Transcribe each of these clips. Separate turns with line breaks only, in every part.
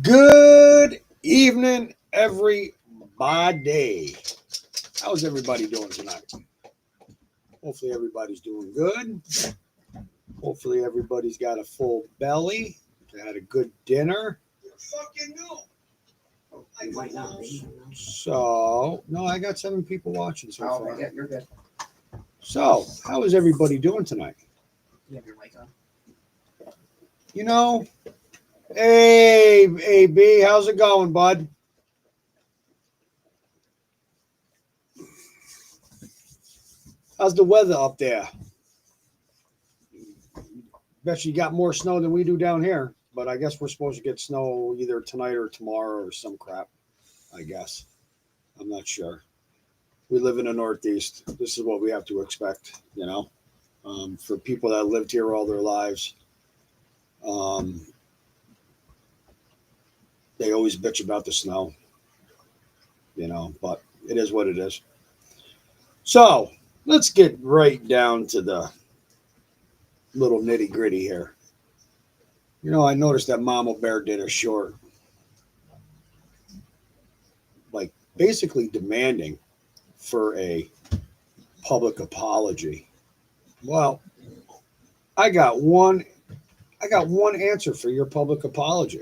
Good evening, everybody. How's everybody doing tonight? Hopefully, everybody's doing good. Hopefully, everybody's got a full belly. They had a good dinner. Fucking no.
You might not be.
So, no, I got 7 people watching so
Oh,
far.
okay, yeah, you're good.
So, how is everybody doing tonight?
You have your mic on.
You know, hey, AB, how's it going, bud? How's the weather up there? Bet you got more snow than we do down here, but I guess we're supposed to get snow either tonight or tomorrow or some crap. I guess. I'm not sure. We live in the Northeast. This is what we have to expect, for people that lived here all their lives. They always bitch about the snow, but it is what it is. So let's get right down to the little nitty gritty here. I noticed that Mama Bear did a short, like basically demanding for a public apology. Well, I got one answer for your public apology.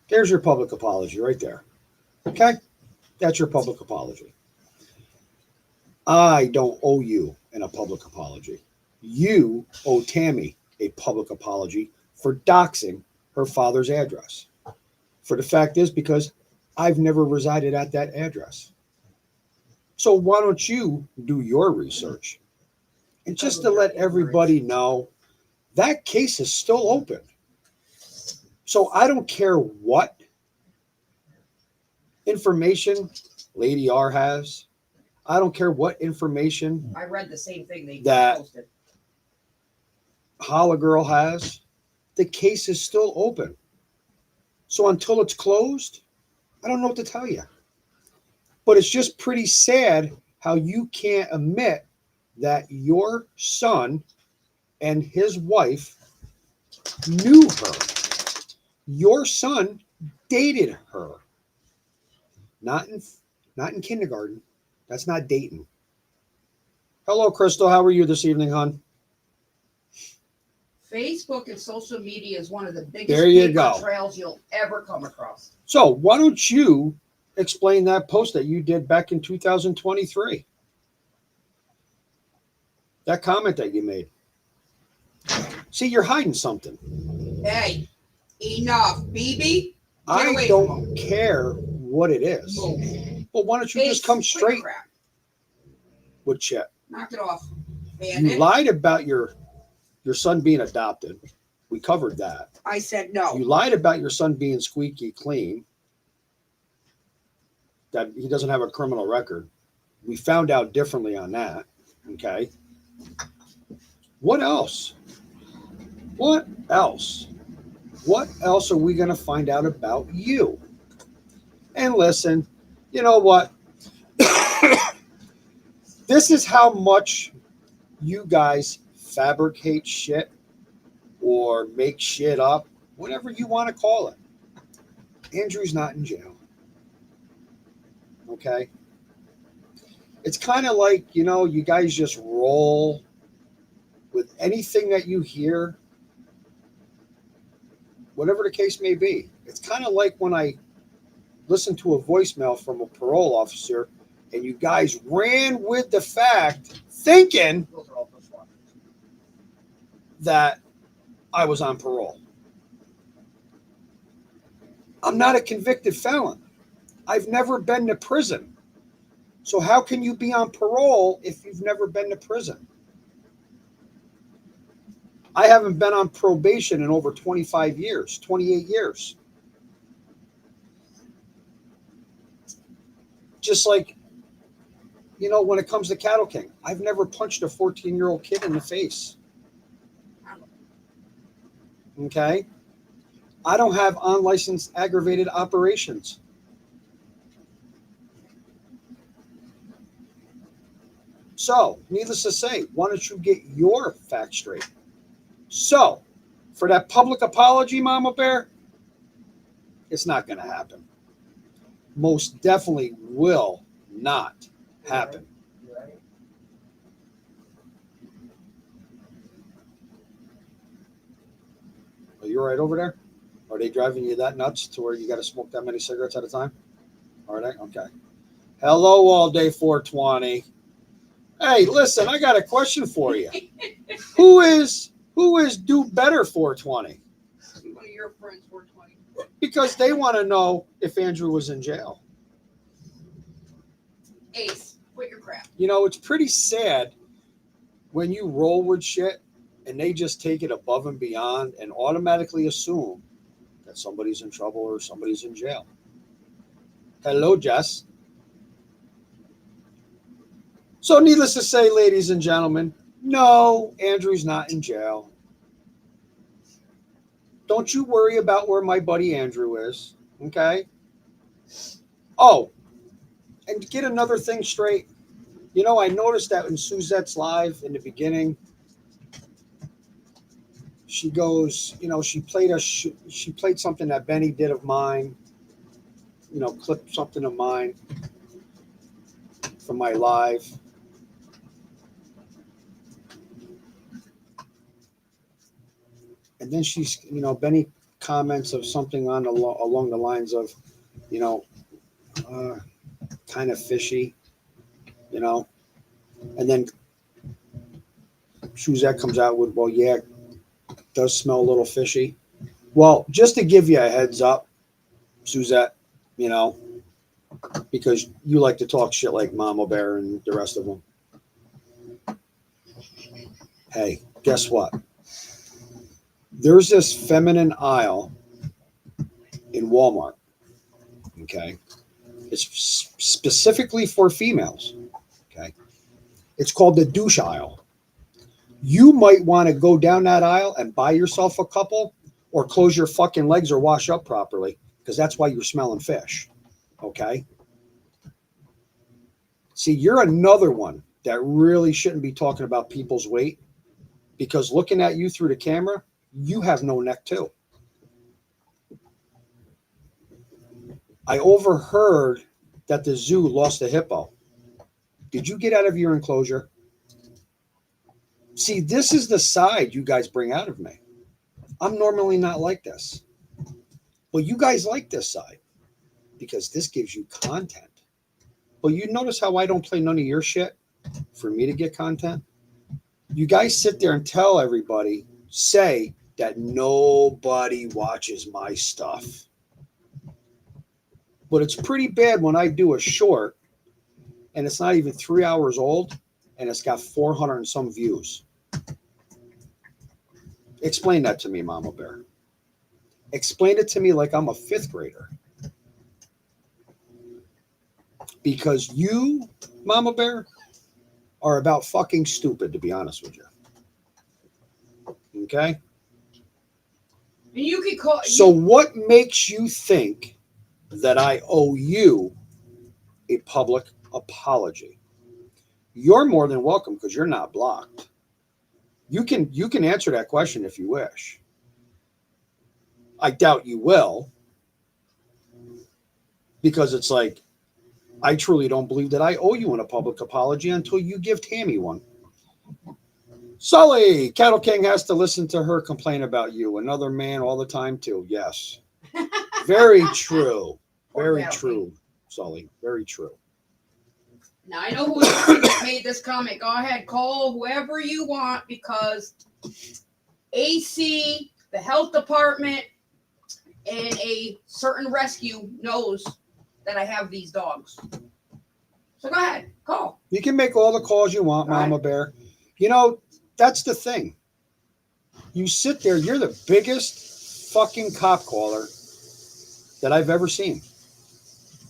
There's your public apology right there. Okay? That's your public apology. I don't owe you a public apology. You owe Tammy a public apology for doxing her father's address. For the fact is, because I've never resided at that address. So why don't you do your research? And just to let everybody know, that case is still open. So I don't care what information Lady R has. I don't care what information
I read the same thing they
that
posted.
Holla Girl has. The case is still open. So until it's closed, I don't know what to tell you. But it's just pretty sad how you can't admit that your son and his wife knew her. Your son dated her. Not in kindergarten. That's not dating. Hello, Crystal. How are you this evening, hon?
Facebook and social media is one of the biggest
There you
paper
go.
trails you'll ever come across.
So why don't you explain that post that you did back in 2023? That comment that you made. See, you're hiding something.
Hey, enough, BB.
I don't care what it is. Well, why don't you just come straight
Crap.
with Chet?
Knock it off.
You lied about your son being adopted. We covered that.
I said no.
You lied about your son being squeaky clean, that he doesn't have a criminal record. We found out differently on that. Okay. What else? What else? What else are we going to find out about you? And listen, you know what? This is how much you guys fabricate shit or make shit up, whatever you want to call it. Andrew's not in jail. Okay? It's kind of like, you guys just roll with anything that you hear, whatever the case may be. It's kind of like when I listened to a voicemail from a parole officer and you guys ran with the fact, thinking that I was on parole. I'm not a convicted felon. I've never been to prison. So how can you be on parole if you've never been to prison? I haven't been on probation in over 25 years, 28 years. Just like, when it comes to Cattle King, I've never punched a 14-year-old kid in the face. Okay? I don't have unlicensed aggravated operations. So, needless to say, why don't you get your facts straight? So, for that public apology, Mama Bear, it's not going to happen. Most definitely will not happen.
You're right.
Are you all right over there? Are they driving you that nuts to where you got to smoke that many cigarettes at a time? Are they? Okay. Hello, all day 420. Hey, listen, I got a question for you. Who is do better 420?
One of your friends 420.
Because they want to know if Andrew was in jail.
Ace, quit your crap.
You know, it's pretty sad when you roll with shit and they just take it above and beyond and automatically assume that somebody's in trouble or somebody's in jail. Hello, Jess. So, needless to say, ladies and gentlemen, no, Andrew's not in jail. Don't you worry about where my buddy Andrew is, okay? Oh, and to get another thing straight, you know, I noticed that in Suzette's live in the beginning, she goes, you know, she played something that Benny did of mine, you know, clipped something of mine from my live. And then she's, you know, Benny comments of something on along the lines of, you know, kind of fishy, you know, and then Suzette comes out with, well, yeah, it does smell a little fishy. Well, just to give you a heads up, Suzette, you know, because you like to talk shit like Mama Bear and the rest of them. Hey, guess what? There's this feminine aisle in Walmart, okay? It's specifically for females, okay? It's called the douche aisle. You might want to go down that aisle and buy yourself a couple or close your fucking legs or wash up properly because that's why you're smelling fish, okay? See, you're another one that really shouldn't be talking about people's weight because looking at you through the camera, you have no neck too. I overheard that the zoo lost a hippo. Did you get out of your enclosure? See, this is the side you guys bring out of me. I'm normally not like this. But you guys like this side because this gives you content. But you notice how I don't play none of your shit for me to get content? You guys sit there and tell everybody, say that nobody watches my stuff. But it's pretty bad when I do a short and it's not even 3 hours old and it's got 400 and some views. Explain that to me, Mama Bear. Explain it to me like I'm a fifth grader. Because you, Mama Bear, are about fucking stupid, to be honest with you. Okay?
And you could call.
So what makes you think that I owe you a public apology? You're more than welcome because you're not blocked. You can answer that question if you wish. I doubt you will because it's like I truly don't believe that I owe you a public apology until you give Tammy one. Sully, Cattle King has to listen to her complain about you. Another man all the time too. Yes. Very true. Very true, Sully. Very true.
Now I know who made this comment. Go ahead, call whoever you want because AC, the health department, and a certain rescue knows that I have these dogs. So go ahead, call.
You can make all the calls you want, Mama Bear. You know, that's the thing. You sit there, you're the biggest fucking cop caller that I've ever seen.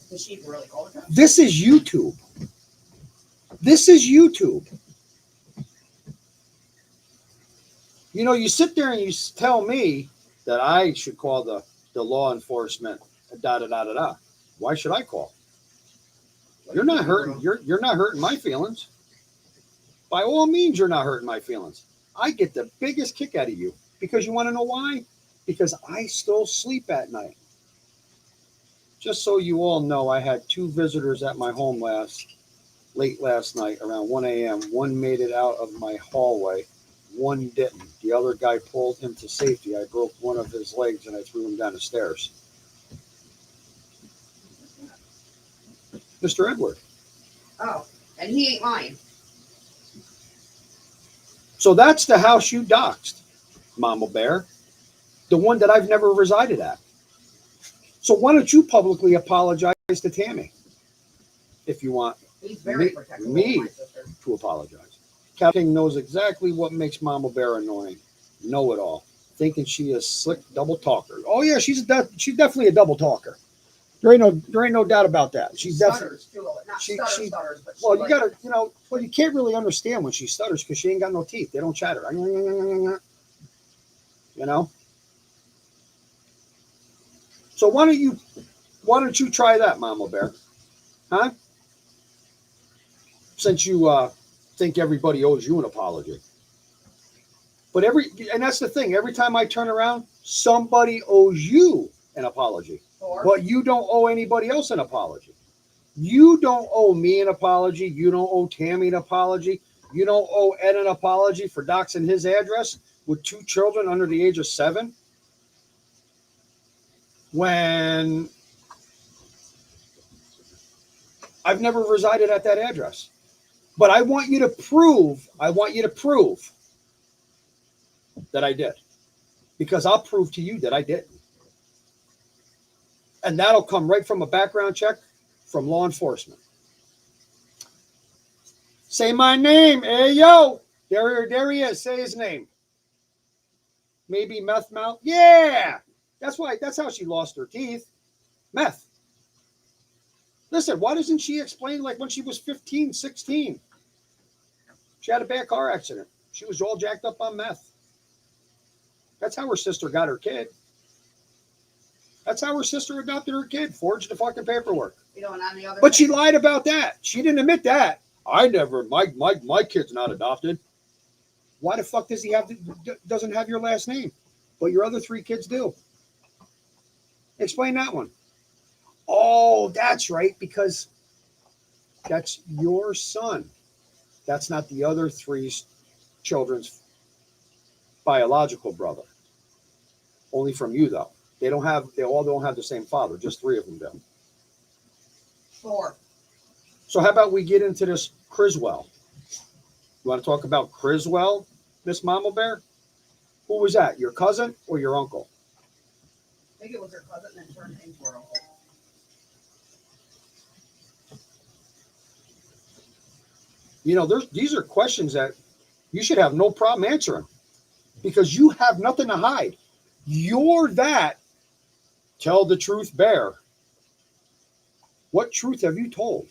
Does she really call it?
This is YouTube. This is YouTube. You know, you sit there and you tell me that I should call the law enforcement, da-da-da-da-da. Why should I call? You're not hurting. You're not hurting my feelings. By all means, you're not hurting my feelings. I get the biggest kick out of you Because you want to know why? Because I still sleep at night. Just so you all know, I had 2 visitors at my home late last night around 1 a.m. One made it out of my hallway. One didn't. The other guy pulled him to safety. I broke one of his legs and I threw him down the stairs. Mr. Edward.
Oh, and he ain't lying.
So that's the house you doxed, Mama Bear. The one that I've never resided at. So why don't you publicly apologize to Tammy? If you want
He's very protective of
me
my sister.
to apologize. Cal King knows exactly what makes Mama Bear annoying. Know it all. Thinking she is slick double talker. Oh yeah, she's definitely a double talker. There ain't no doubt about that. She's definitely.
Stutters too. Not
she-
stutters, but
Well,
she
you gotta, well, you can't really understand when she stutters because she ain't got no teeth. They don't chatter. You know. So why don't you try that, Mama Bear? Huh? Since you think everybody owes you an apology. But and that's the thing. Every time I turn around, somebody owes you an apology.
Or
But you don't owe anybody else an apology. You don't owe me an apology. You don't owe Tammy an apology. You don't owe Ed an apology for doxing his address with 2 children under the age of 7. When I've never resided at that address. But I want you to prove that I did. Because I'll prove to you that I didn't. And that'll come right from a background check from law enforcement. Say my name. Hey, yo. There he is. Say his name. Maybe meth mouth. Yeah. That's how she lost her teeth. Meth. Listen, why doesn't she explain like when she was 15, 16? She had a bad car accident. She was all jacked up on meth. That's how her sister got her kid. That's how her sister adopted her kid. Forged the fucking paperwork.
and on the other
But she
hand,
lied about that. She didn't admit that. My kid's not adopted. Why the fuck doesn't have your last name? But your other 3 kids do. Explain that one. Oh, that's right, because that's your son. That's not the other 3 children's biological brother. Only from you, though. They all don't have the same father. Just 3 of them do.
4.
So how about we get into this Criswell? You want to talk about Criswell, Miss Mama Bear? Who was that? Your cousin or your uncle?
I think it was her cousin and turned into her uncle.
These are questions that you should have no problem answering because you have nothing to hide. You're that tell the truth bear. What truth have you told?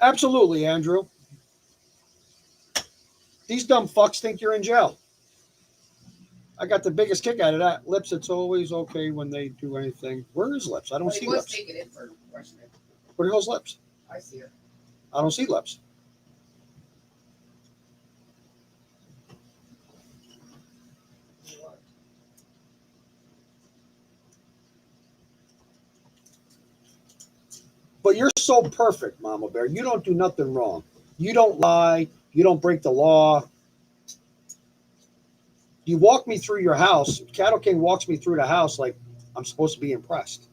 Absolutely, Andrew. These dumb fucks think you're in jail. I got the biggest kick out of that. Lips, it's always okay when they do anything. Where is Lips? I don't
But
see
he was
Lips.
taken in for questioning.
Where the hell's Lips?
I see her.
I don't see Lips. But you're so perfect, Mama Bear. You don't do nothing wrong. You don't lie. You don't break the law. You walk me through your house. Cattle King walks me through the house like I'm supposed to be impressed.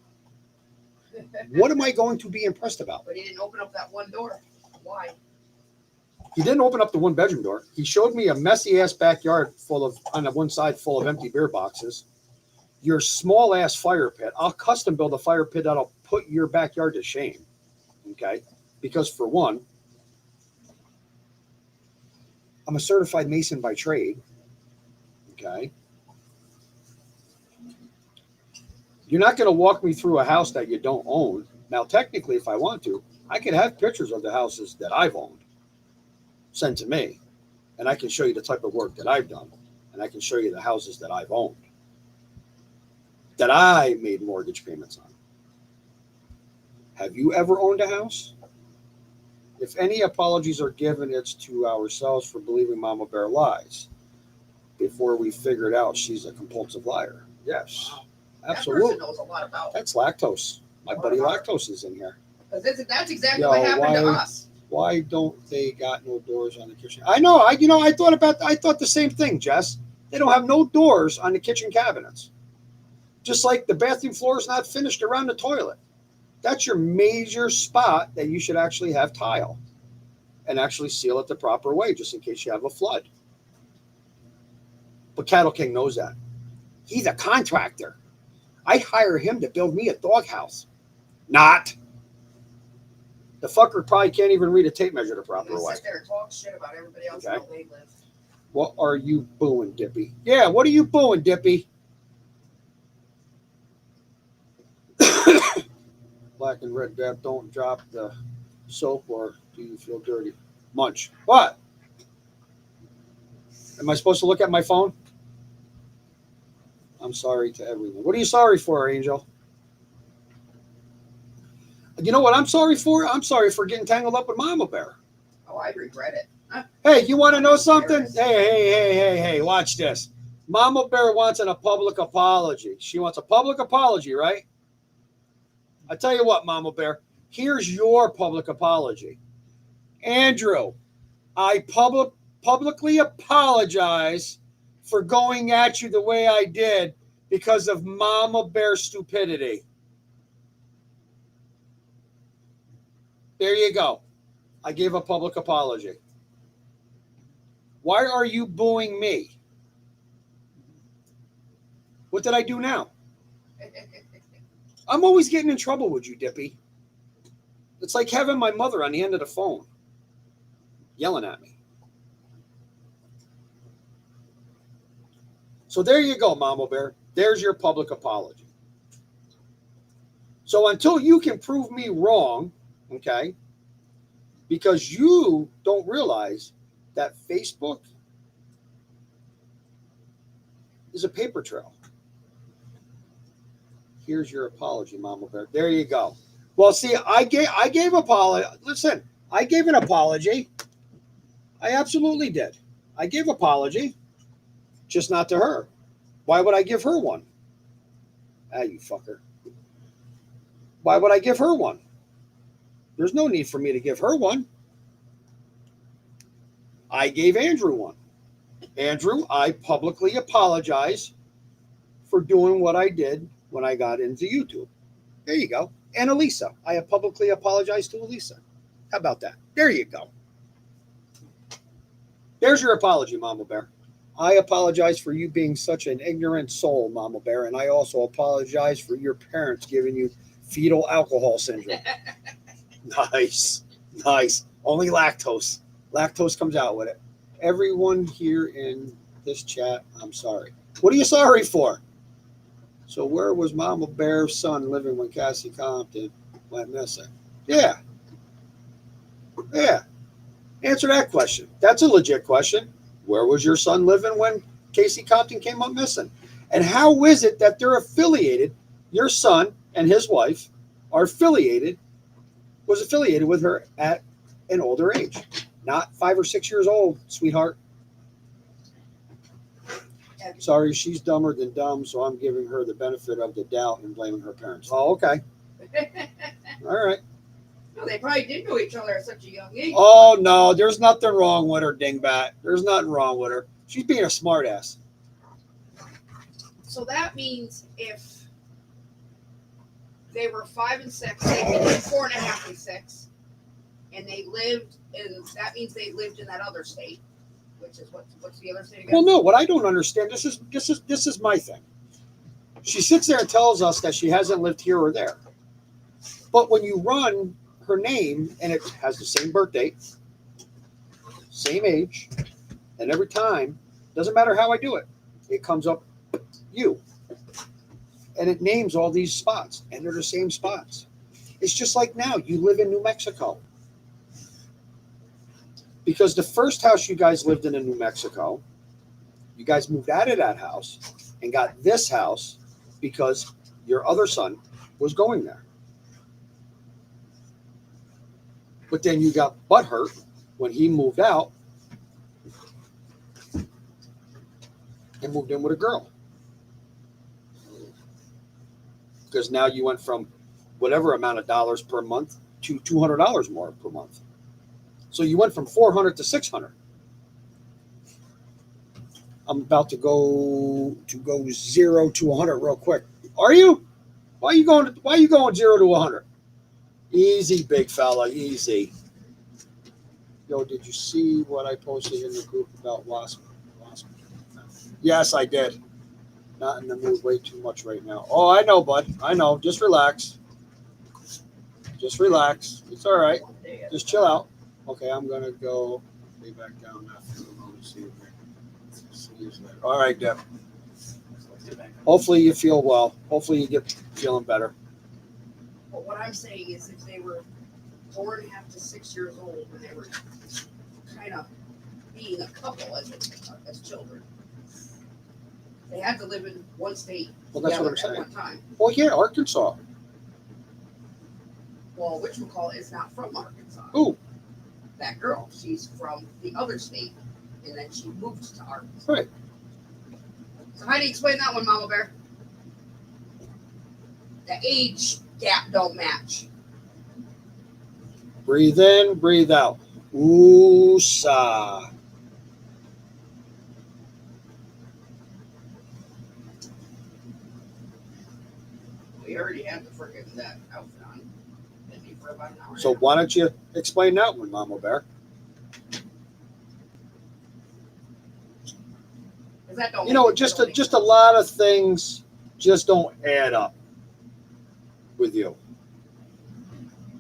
What am I going to be impressed about?
But he didn't open up that one door. Why?
He didn't open up the 1-bedroom door. He showed me a messy ass backyard on the one side full of empty beer boxes. Your small ass fire pit. I'll custom build a fire pit that'll put your backyard to shame. Okay? Because for one, I'm a certified mason by trade. Okay? You're not going to walk me through a house that you don't own. Now, technically, if I want to, I could have pictures of the houses that I've owned sent to me, and I can show you the type of work that I've done, and I can show you the houses that I've owned, that I made mortgage payments on. Have you ever owned a house? If any apologies are given, it's to ourselves for believing Mama Bear lies before we figured out she's a compulsive liar. Yes,
Wow. That person
absolutely.
knows a lot about.
That's Lactose. My buddy Lactose is in here.
Because that's exactly
Yo,
what happened to
why-
us.
Why don't they got no doors on the kitchen? I know. I thought the same thing, Jess. They don't have no doors on the kitchen cabinets. Just like the bathroom floor is not finished around the toilet. That's your major spot that you should actually have tile and actually seal it the proper way, just in case you have a flood. But Cattle King knows that. He's a contractor. I'd hire him to build me a doghouse. Not. The fucker probably can't even read a tape measure the proper
They
way.
sit there and talk shit about everybody else
Okay.
and how they live.
What are you booing, Dippy? Yeah, what are you booing, Dippy? Black and red dab, don't drop the soap, or do you feel dirty? Munch. What? Am I supposed to look at my phone? I'm sorry to everyone. What are you sorry for, Angel? You know what I'm sorry for? I'm sorry for getting tangled up with Mama Bear.
Oh, I regret it.
Hey, you want to know something? Hey, watch this. Mama Bear wants a public apology. She wants a public apology, right? I tell you what, Mama Bear, here's your public apology. Andrew, I publicly apologize for going at you the way I did because of Mama Bear's stupidity. There you go. I gave a public apology. Why are you booing me? What did I do now? I'm always getting in trouble with you, Dippy. It's like having my mother on the end of the phone yelling at me. So there you go, Mama Bear. There's your public apology. So until you can prove me wrong, okay, because you don't realize that Facebook is a paper trail. Here's your apology, Mama Bear. There you go. Well, see, I gave apology. Listen, I gave an apology. I absolutely did. I gave apology, just not to her. Why would I give her one? Ah, you fucker. Why would I give her one? There's no need for me to give her one. I gave Andrew one. Andrew, I publicly apologize for doing what I did when I got into YouTube. There you go. And Elisa, I have publicly apologized to Elisa. How about that? There you go. There's your apology, Mama Bear. I apologize for you being such an ignorant soul, Mama Bear, and I also apologize for your parents giving you fetal alcohol syndrome. Nice. Only lactose. Lactose comes out with it. Everyone here in this chat, I'm sorry. What are you sorry for? So where was Mama Bear's son living when Cassie Compton went missing? Yeah. Answer that question. That's a legit question. Where was your son living when Casey Compton came up missing? And how is it that they're affiliated? Your son and his wife was affiliated with her at an older age, not 5 or 6 years old, sweetheart. Sorry, she's dumber than dumb, so I'm giving her the benefit of the doubt and blaming her parents. Oh, okay. All right.
No, they probably did know each other at such a young age.
Oh, no, there's nothing wrong with her, dingbat. There's nothing wrong with her. She's being a smartass.
So that means if they were 5 and 6, they could be 4.5 and 6, and they lived in, that means they lived in that other state, which is what's the other state again?
Well, no, what I don't understand, this is my thing. She sits there and tells us that she hasn't lived here or there. But when you run her name and it has the same birth date, same age, and every time, doesn't matter how I do it, it comes up you. And it names all these spots, and they're the same spots. It's just like now, you live in New Mexico. Because the first house you guys lived in New Mexico, you guys moved out of that house and got this house because your other son was going there. But then you got butthurt when he moved out and moved in with a girl. Because now you went from whatever amount of dollars per month to $200 more per month. So you went from 400 to 600. I'm about to go 0 to 100 real quick. Are you? Why are you going 0 to 100? Easy, big fella, easy. Yo, did you see what I posted in the group about Wasp? Yes, I did. Not in the mood way too much right now. Oh, I know, bud. I know. Just relax. Just relax. It's all right. Just chill out. Okay, I'm gonna go way back down now. See you later. All right, Deb. Hopefully you feel well. Hopefully you get feeling better.
But what I'm saying is, if they were 4.5 to 6 years old when they were kind of being a couple as children, they had to live in one state
Well, that's what I'm
together
saying.
at one time.
Well, yeah, Arkansas.
Well, whatchamacallit is not from Arkansas.
Who?
That girl. She's from the other state, and then she moved to Arkansas.
Right.
So how do you explain that one, Mama Bear? The age gap don't match.
Breathe in, breathe out. Woosah.
We already had the friggin' that outfit on. Been me for about an hour.
So
now.
why don't you explain that one, Mama Bear?
'Cause that don't
You know,
make-
just
don't make
a
sense.
lot of things just don't add up with you.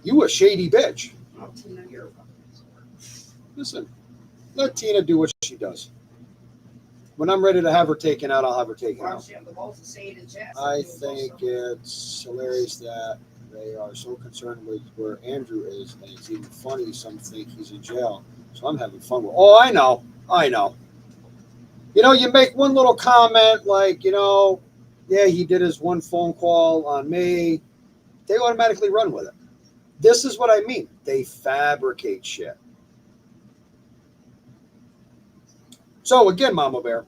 You a shady bitch.
Oh, Tina, you're a fucking
Listen, let Tina do what she does. When I'm ready to have her taken out, I'll have her taken
Why don't
out.
you have the balls to say it in chat?
I think it's hilarious that they are so concerned with where Andrew is, and it's even funny some think he's in jail. So I'm having fun with. Oh, I know. You know, you make one little comment like, yeah, he did his one phone call on me. They automatically run with it. This is what I mean. They fabricate shit. So again, Mama Bear,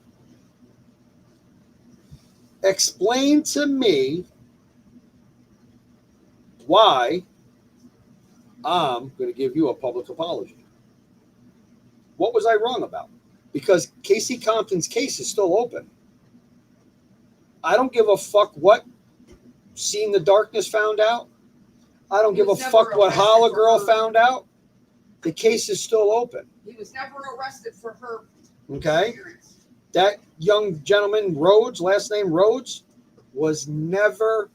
explain to me why I'm going to give you a public apology. What was I wrong about? Because Casey Compton's case is still open. I don't give a fuck what Seen the Darkness found out. I don't
He
give a
was never
fuck what
arrested
Holla
for
Girl
her.
found out. The case is still open.
He was never arrested for her
Okay?
appearance.
That young gentleman, Rhodes, last name Rhodes, was never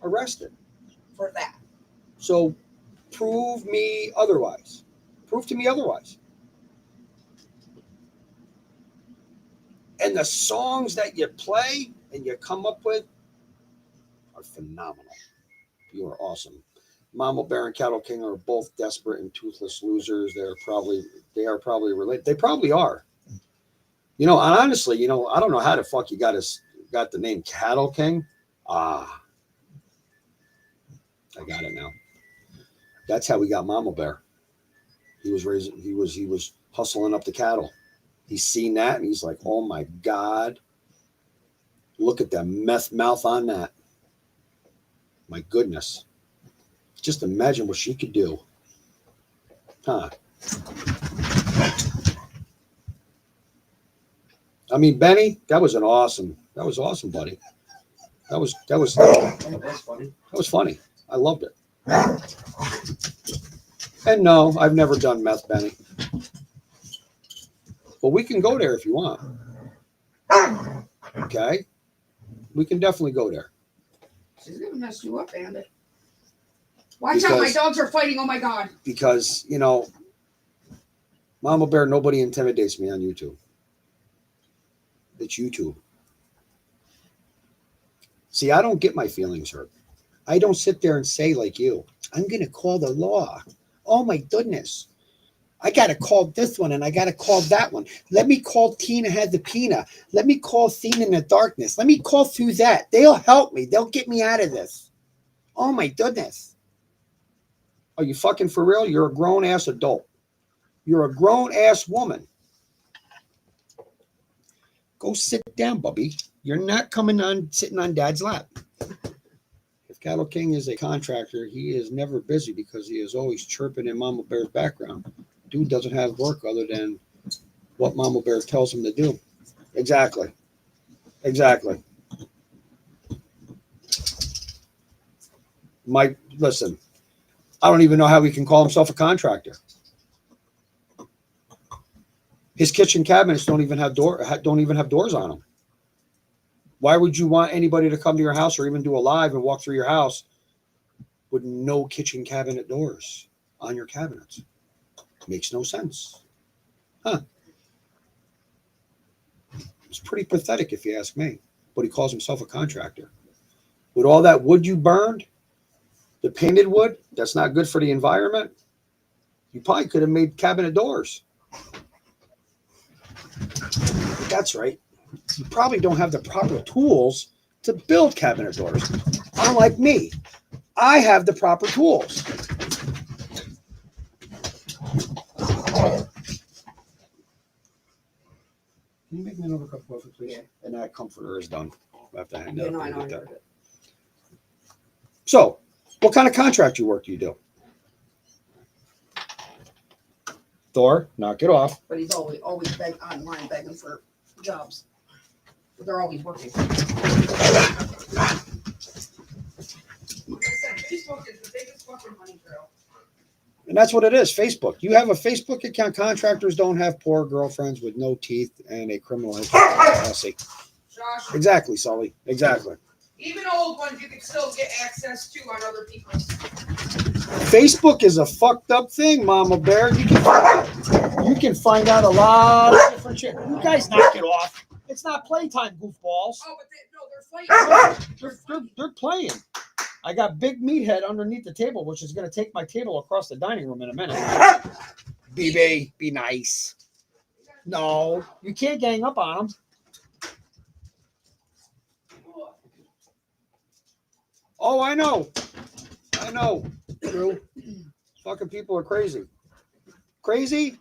arrested.
For that.
So prove me otherwise. Prove to me otherwise. And the songs that you play and you come up with are phenomenal. You are awesome. Mama Bear and Cattle King are both desperate and toothless losers. They are probably related. They probably are. And honestly, I don't know how the fuck you got the name Cattle King. I got it now. That's how we got Mama Bear. He was hustling up the cattle. He's seen that and he's like, oh my God, look at the meth mouth on that. My goodness. Just imagine what she could do. Huh. I mean, Benny, that was awesome, buddy. That was funny. I loved it. And no, I've never done meth, Benny. But we can go there if you want. Okay? We can definitely go there.
She's gonna mess you up, Bandit. Watch out, my dogs are fighting. Oh my God.
Because, Mama Bear, nobody intimidates me on YouTube. It's YouTube. See, I don't get my feelings hurt. I don't sit there and say like you, I'm going to call the law. Oh my goodness. I got to call this one and I got to call that one. Let me call Tina Had the Pina. Let me call Seen in the Darkness. Let me call through that. They'll help me. They'll get me out of this. Oh my goodness. Are you fucking for real? You're a grown ass adult. You're a grown ass woman. Go sit down, Bubby. You're not coming on sitting on dad's lap. If Cattle King is a contractor, he is never busy because he is always chirping in Mama Bear's background. Dude doesn't have work other than what Mama Bear tells him to do. Exactly. Exactly. Mike, listen, I don't even know how he can call himself a contractor. His kitchen cabinets don't even have doors on them. Why would you want anybody to come to your house or even do a live and walk through your house with no kitchen cabinet doors on your cabinets? Makes no sense. Huh. It's pretty pathetic if you ask me, but he calls himself a contractor. With all that wood you burned, the painted wood, that's not good for the environment. You probably could have made cabinet doors. That's right. You probably don't have the proper tools to build cabinet doors. Unlike me, I have the proper tools. Can you make me another cup of coffee, please?
Yeah.
And that comforter is done. I have to hang
Yeah,
that
no,
up
I
and
know.
get that. So, what kind of contractor work do you do? Thor, knock it off.
But he's always online begging for jobs. But they're always working. Facebook is the biggest fucking money trail.
And that's what it is, Facebook. You have a Facebook account. Contractors don't have poor girlfriends with no teeth and a criminal history.
Josh,
Exactly, Sully. Exactly.
even old ones you can still get access to on other people's.
Facebook is a fucked up thing, Mama Bear. You can find out a lot of different shit. You guys knock it off. It's not playtime, goofballs.
Oh, but they're fighting.
They're playing. I got Big Meathead underneath the table, which is going to take my table across the dining room in a minute. BB, be nice. No, you can't gang up on them. Oh, I know. I know. True. Fucking people are crazy. Crazy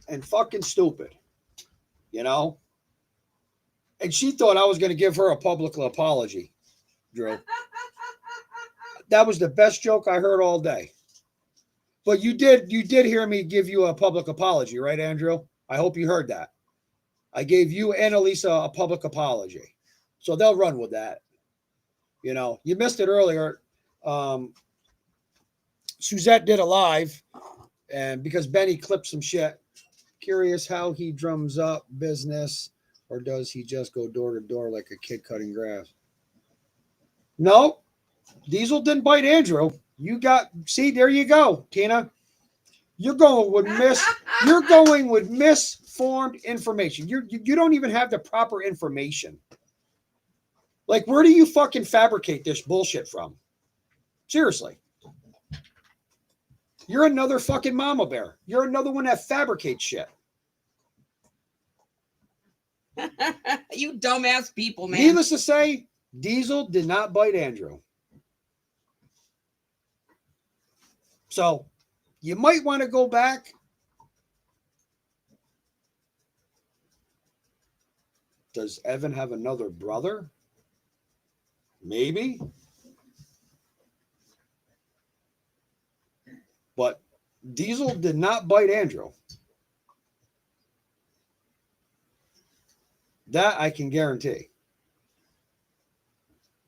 and fucking stupid. You know? And she thought I was going to give her a public apology, Drew. That was the best joke I heard all day. But you did hear me give you a public apology, right, Andrew? I hope you heard that. I gave you and Elisa a public apology. So they'll run with that. You know, you missed it earlier. Suzette did a live, and because Benny clipped some shit, curious how he drums up business, or does he just go door to door like a kid cutting grass? No, Diesel didn't bite Andrew. There you go, Tina. You're going with misformed information. You don't even have the proper information. Like, where do you fucking fabricate this bullshit from? Seriously. You're another fucking Mama Bear. You're another one that fabricates shit.
You dumbass people, man.
Needless to say, Diesel did not bite Andrew. So you might want to go back. Does Evan have another brother? Maybe. But Diesel did not bite Andrew. That I can guarantee.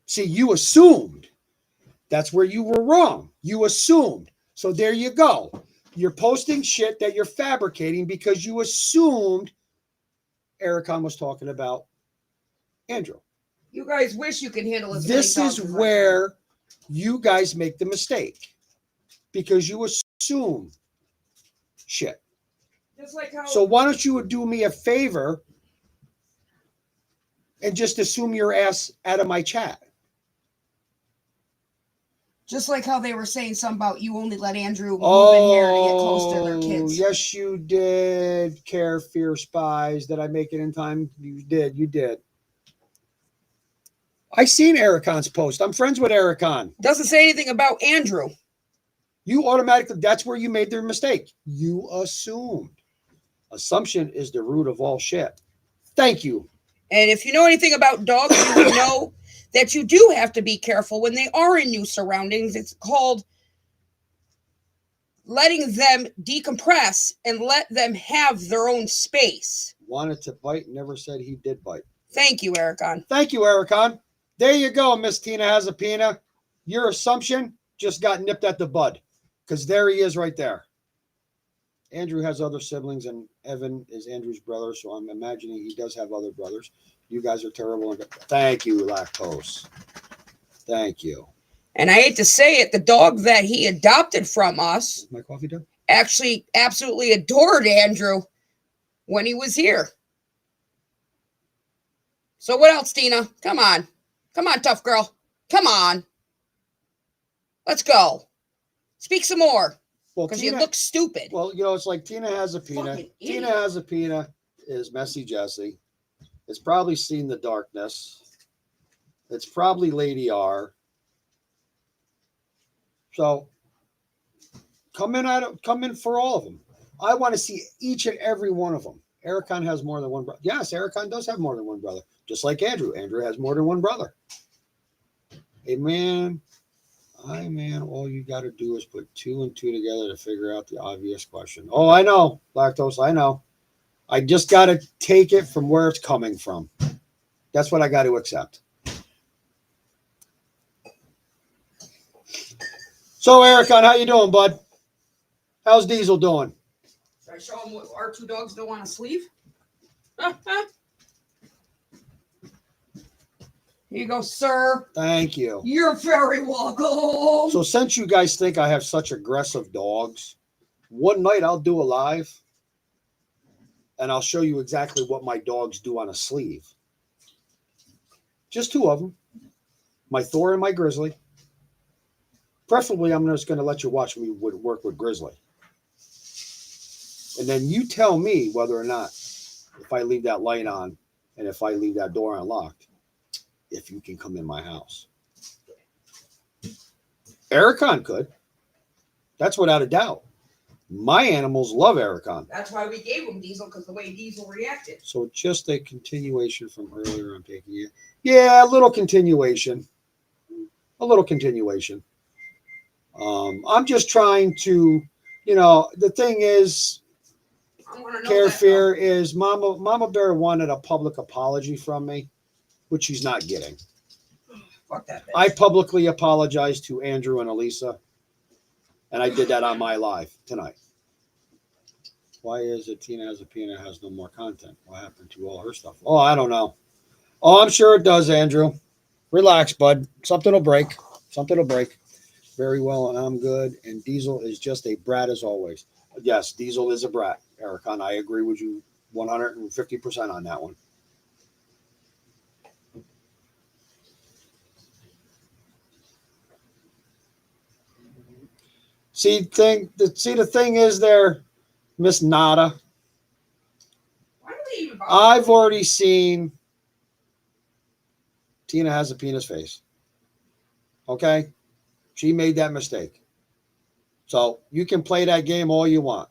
See, you assumed. That's where you were wrong. You assumed. So there you go. You're posting shit that you're fabricating because you assumed Ericon was talking about Andrew.
You guys wish you could handle it.
This is where you guys make the mistake because you assume shit.
Just like how.
So why don't you do me a favor and just assume your ass out of my chat?
Just like how they were saying something about you only let Andrew move in here to get close to their kids.
Yes, you did. Care, fear, spies. Did I make it in time? You did. You did. I seen Ericon's post. I'm friends with Ericon.
Doesn't say anything about Andrew.
You automatically, that's where you made the mistake. You assumed. Assumption is the root of all shit. Thank you.
And if you know anything about dogs, you will know that you do have to be careful when they are in new surroundings. It's called letting them decompress and let them have their own space.
Wanted to bite, never said he did bite.
Thank you, Ericon.
Thank you, Ericon. There you go, Miss Tina has a Pina. Your assumption just got nipped at the bud, because there he is right there. Andrew has other siblings, and Evan is Andrew's brother, so I'm imagining he does have other brothers. You guys are terrible. Thank you, Lactose. Thank you.
And I hate to say it, the dog that he adopted from us
Is my coffee done?
actually absolutely adored Andrew when he was here. So what else, Tina? Come on. Come on, tough girl. Come on. Let's go. Speak some more,
Well,
because you
Tina,
look stupid.
well, it's like Tina has a Pina.
Fucking
Tina
idiot.
has a Pina is Messy Jessie. It's probably seen the darkness. It's probably Lady R. So come in for all of them. I want to see each and every one of them. Ericon has more than one brother. Yes, Ericon does have more than one brother, just like Andrew. Andrew has more than one brother. Hey, man, all you got to do is put 2 and 2 together to figure out the obvious question. Oh, I know, Lactose, I know. I just got to take it from where it's coming from. That's what I got to accept. So, Ericon, how you doing, bud? How's Diesel doing?
Should I show him what our two dogs don't want to sleeve? Here you go, sir.
Thank you.
You're very welcome.
So since you guys think I have such aggressive dogs, one night I'll do a live and I'll show you exactly what my dogs do on a sleeve. Just 2 of them, my Thor and my Grizzly. Preferably, I'm just going to let you watch me work with Grizzly. And then you tell me whether or not, if I leave that light on and if I leave that door unlocked, if you can come in my house. Ericon could. That's without a doubt. My animals love Ericon.
That's why we gave him Diesel, because the way Diesel reacted.
So just a continuation from earlier, I'm taking it. Yeah, a little continuation. A little continuation. I'm just trying to, the thing is,
I want to know
Care
that,
Fear is Mama Bear wanted a public apology from me, which she's not getting.
Fuck that bitch.
I publicly apologized to Andrew and Elisa, and I did that on my live tonight. Why is it Tina has a Pina has no more content? What happened to all her stuff? Oh, I don't know. Oh, I'm sure it does, Andrew. Relax, bud. Something will break. Something will break. Very well, and I'm good. And Diesel is just a brat as always. Yes, Diesel is a brat, Ericon. I agree with you 150% on that one. See, the thing is there, Miss Nada.
Why do they even bother?
I've already seen Tina has a penis face. Okay? She made that mistake. So you can play that game all you want.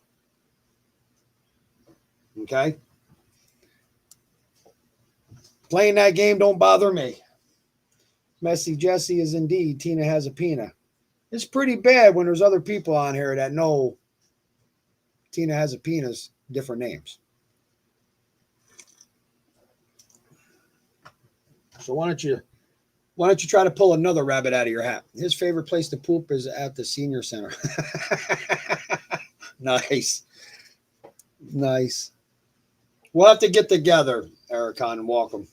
Okay? Playing that game don't bother me. Messy Jessie is indeed Tina has a Pina. It's pretty bad when there's other people on here that know Tina has a Pina's different names. So why don't you try to pull another rabbit out of your hat? His favorite place to poop is at the senior center. Nice. Nice. We'll have to get together, Ericon, and walk them.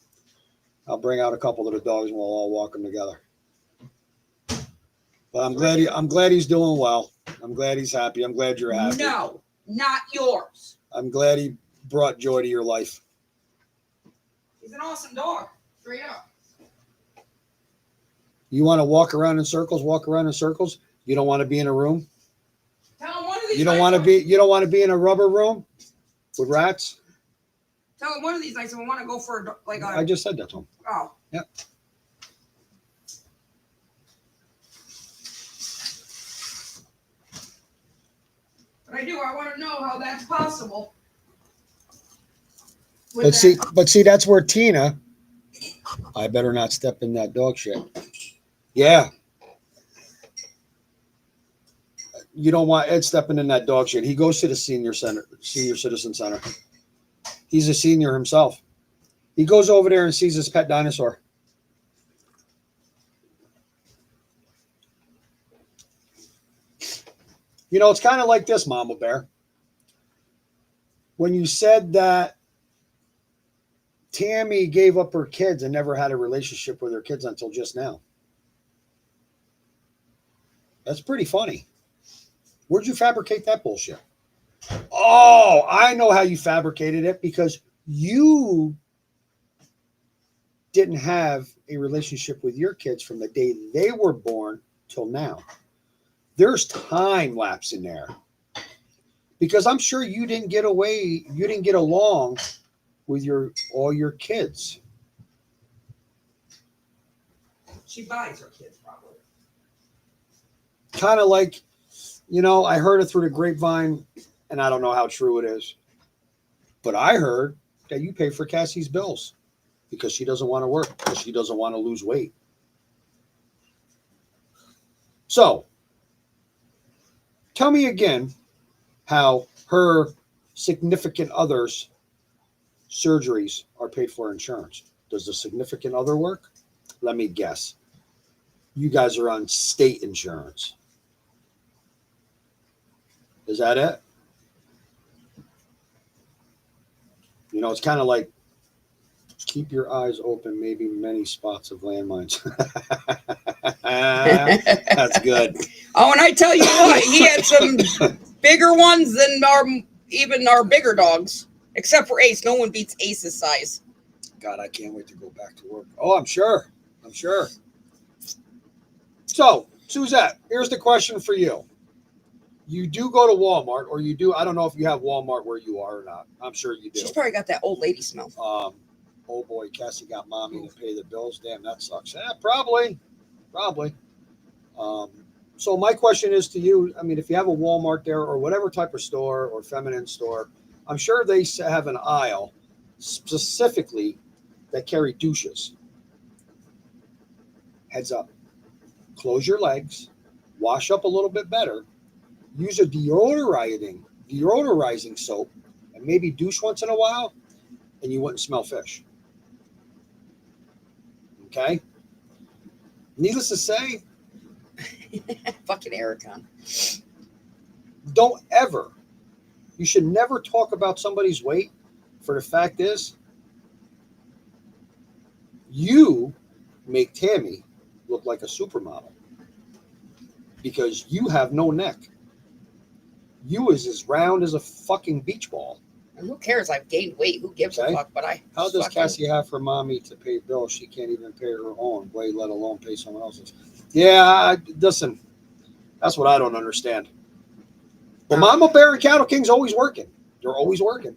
I'll bring out a couple of the dogs and we'll all walk them together. But I'm glad he's doing well. I'm glad he's happy. I'm glad you're happy.
No, not yours.
I'm glad he brought joy to your life.
He's an awesome dog. Straight up.
You want to walk around in circles? You don't want to be in a room?
Tell him one of these
You don't
nights
want to be in a rubber room with rats?
Tell him one of these nights I want to go for
I just said that to him.
Oh.
Yep.
But I do. I want to know how that's possible.
But see, that's where Tina. I better not step in that dog shit. Yeah. You don't want Ed stepping in that dog shit. He goes to the senior citizen center. He's a senior himself. He goes over there and sees his pet dinosaur. You know, it's kind of like this, Mama Bear. When you said that Tammy gave up her kids and never had a relationship with her kids until just now. That's pretty funny. Where'd you fabricate that bullshit? Oh, I know how you fabricated it, because you didn't have a relationship with your kids from the day they were born till now. There's time lapse in there, because I'm sure you didn't get along with all your kids.
She buys her kids probably.
Kind of like, you know, I heard it through the grapevine, and I don't know how true it is, but I heard that you pay for Cassie's bills because she doesn't want to work, because she doesn't want to lose weight. So, tell me again how her significant other's surgeries are paid for insurance. Does the significant other work? Let me guess. You guys are on state insurance. Is that it? You know, it's kind of like, keep your eyes open, maybe many spots of landmines. That's good.
Oh, and I tell you what, he had some bigger ones than even our bigger dogs. Except for Ace. No one beats Ace's size.
God, I can't wait to go back to work. Oh, I'm sure. So, Suzette, here's the question for you. You do go to Walmart, or you do, I don't know if you have Walmart where you are or not. I'm sure you do.
She's probably got that old lady smell.
Oh boy, Cassie got mommy to pay the bills. Damn, that sucks. Yeah, probably. So my question is to you, I mean, if you have a Walmart there or whatever type of store or feminine store, I'm sure they have an aisle specifically that carry douches. Heads up. Close your legs. Wash up a little bit better. Use a deodorizing soap, and maybe douche once in a while, and you wouldn't smell fish. Okay? Needless to say,
Fucking Ericon.
You should never talk about somebody's weight, for the fact is, you make Tammy look like a supermodel because you have no neck. You is as round as a fucking beach ball.
And who cares? I've gained weight. Who gives a fuck? But
How does Cassie have her mommy to pay bills? She can't even pay her own way, let alone pay someone else's. Yeah, listen, that's what I don't understand. But Mama Bear and Cattle King's always working. They're always working.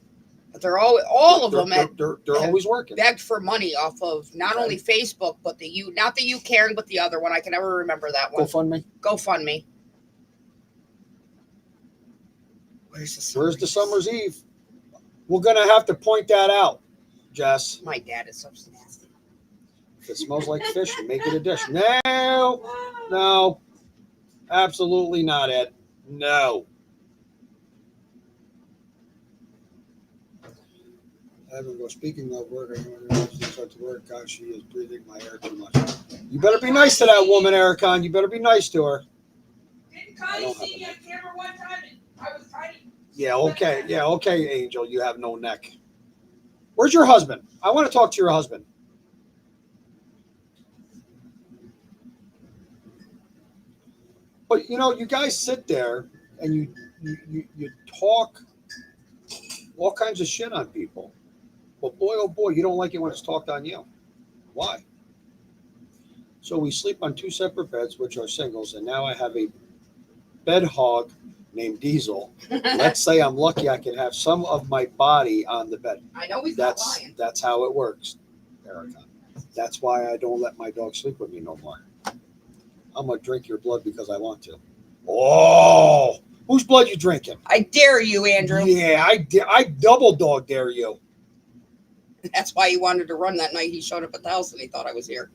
But they're all of them
They're always working.
Begged for money off of not only Facebook, but not the You Caring, but the other one. I can never remember that one. GoFundMe.
Where's the Summer's Eve? We're gonna have to point that out, Jess.
My dad is so nasty.
If it smells like fish, make it a dish. No, absolutely not, Ed. No. Speaking of work, I know to work. God, she is breathing my air too much. You better be nice to that woman, Ericon. You better be nice to her.
Didn't Connie see me on camera one time and I was tiny?
Yeah, okay, Angel. You have no neck. Where's your husband? I want to talk to your husband. But you know, you guys sit there and you talk all kinds of shit on people. But boy, oh boy, you don't like it when it's talked on you. Why? So we sleep on two separate beds, which are singles, and now I have a bed hog named Diesel. Let's say I'm lucky I can have some of my body on the bed.
I know he's not lying.
That's how it works, Erica. That's why I don't let my dog sleep with me no more. I'm going to drink your blood because I want to. Oh, Whose blood you drinking?
I dare you, Andrew.
Yeah, I double dog dare you.
That's why he wanted to run that night. He showed up at the house and he thought I was here.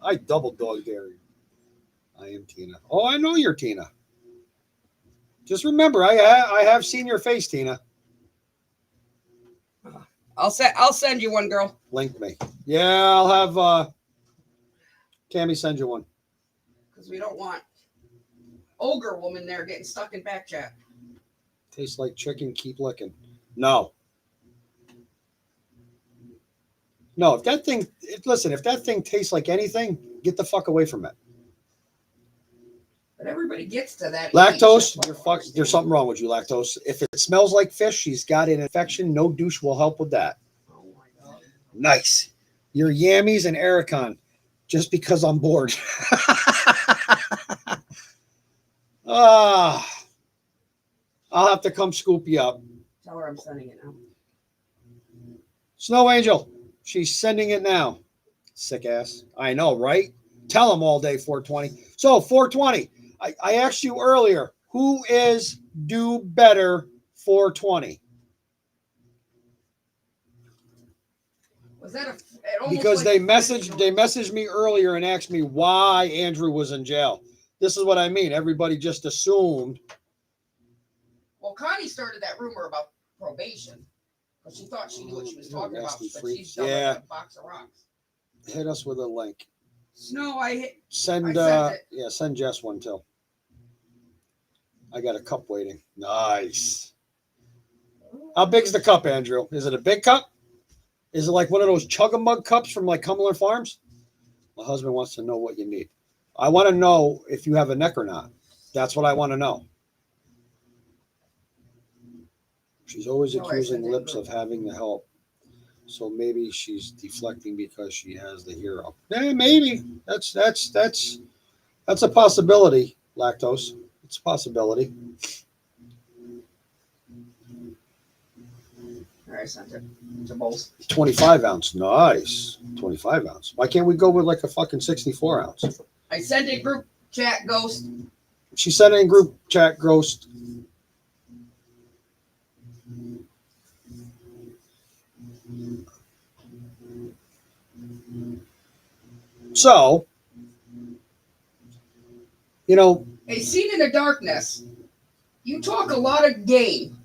I double dog dare you. I am Tina. Oh, I know you're Tina. Just remember, I have seen your face, Tina.
I'll send you one, girl.
Link me. Yeah, I'll have Tammy send you one.
Because we don't want ogre woman there getting stuck in back chat.
Tastes like chicken, keep licking. No. No, if that thing tastes like anything, get the fuck away from it.
But everybody gets to that.
Lactose, there's something wrong with you, lactose. If it smells like fish, she's got an infection. No douche will help with that.
Oh my God.
Nice. You're Yammies and Ericon, just because I'm bored. I'll have to come scoop you up.
Tell her I'm sending it now.
Snow Angel, she's sending it now. Sick ass. I know, right? Tell them all day 420. So 420. I asked you earlier, who is do better 420?
Was that
Because they messaged me earlier and asked me why Andrew was in jail. This is what I mean. Everybody just assumed.
Well, Connie started that rumor about probation because she thought she knew what she was talking about,
Nasty
but
freak.
she's done
Yeah.
like a box of rocks.
Hit us with a link.
Snow, I hit.
Send
I sent it.
send Jess one too. I got a cup waiting. Nice. How big's the cup, Andrew? Is it a big cup? Is it like one of those chug-a-mug cups from like Cumberland Farms? My husband wants to know what you need. I want to know if you have a neck or not. That's what I want to know. She's always
No, I
accusing
sent it,
Lips
but-
of having the help. So maybe she's deflecting because she has the hero. Yeah, maybe. That's a possibility, Lactose. It's a possibility.
All right, I sent it to both.
25 ounce. Nice. 25 ounce. Why can't we go with like a fucking 64 ounce?
I sent it group chat, Ghost.
She sent it in group chat, Ghost. So, you know,
A Scene in the Darkness. You talk a lot of game,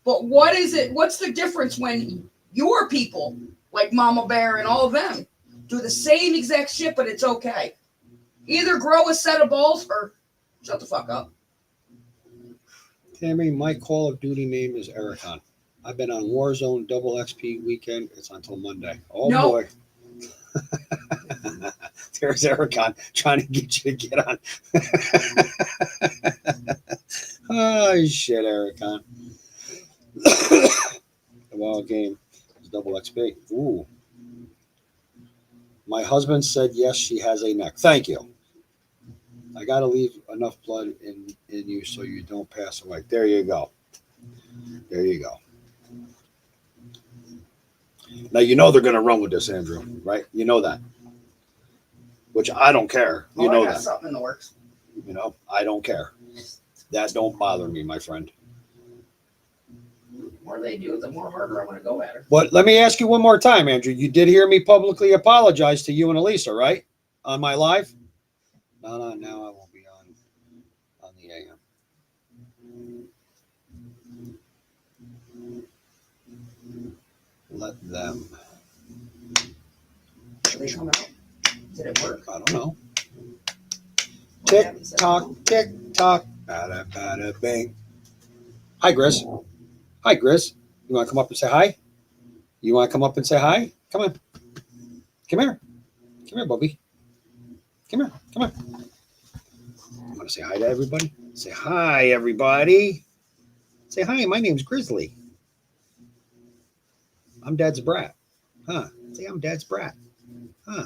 but what is it? What's the difference when your people, like Mama Bear and all of them, do the same exact shit, but it's okay? Either grow a set of balls or shut the fuck up.
Tammy, my Call of Duty name is Ericon. I've been on Warzone Double XP weekend. It's until Monday. Oh
No.
boy. There's Ericon trying to get you to get on. Oh shit, Ericon. The wild game is Double XP. Ooh. My husband said yes, she has a neck. Thank you. I got to leave enough blood in you so you don't pass away. There you go. There you go. Now, you know they're going to run with this, Andrew, right? You know that. Which I don't care. You know
I got
that.
something in the works.
You know, I don't care. That don't bother me, my friend.
The more they do, the more harder I'm going to go at her.
But let me ask you one more time, Andrew. You did hear me publicly apologize to you and Elisa, right? On my live? No, now I won't be on the AM. Let them.
Are they coming out? Did it work?
I don't know.
What
Tick
happens?
tock, tick tock, bada bada bang. Hi, Grizz. Hi, Grizz. You want to come up and say hi? You want to come up and say hi? Come on. Come here. Come here, Bubby. Come here. Come on. You want to say hi to everybody? Say hi, everybody. Say hi. My name's Grizzly. I'm Dad's brat. Huh? Say I'm Dad's brat. Huh?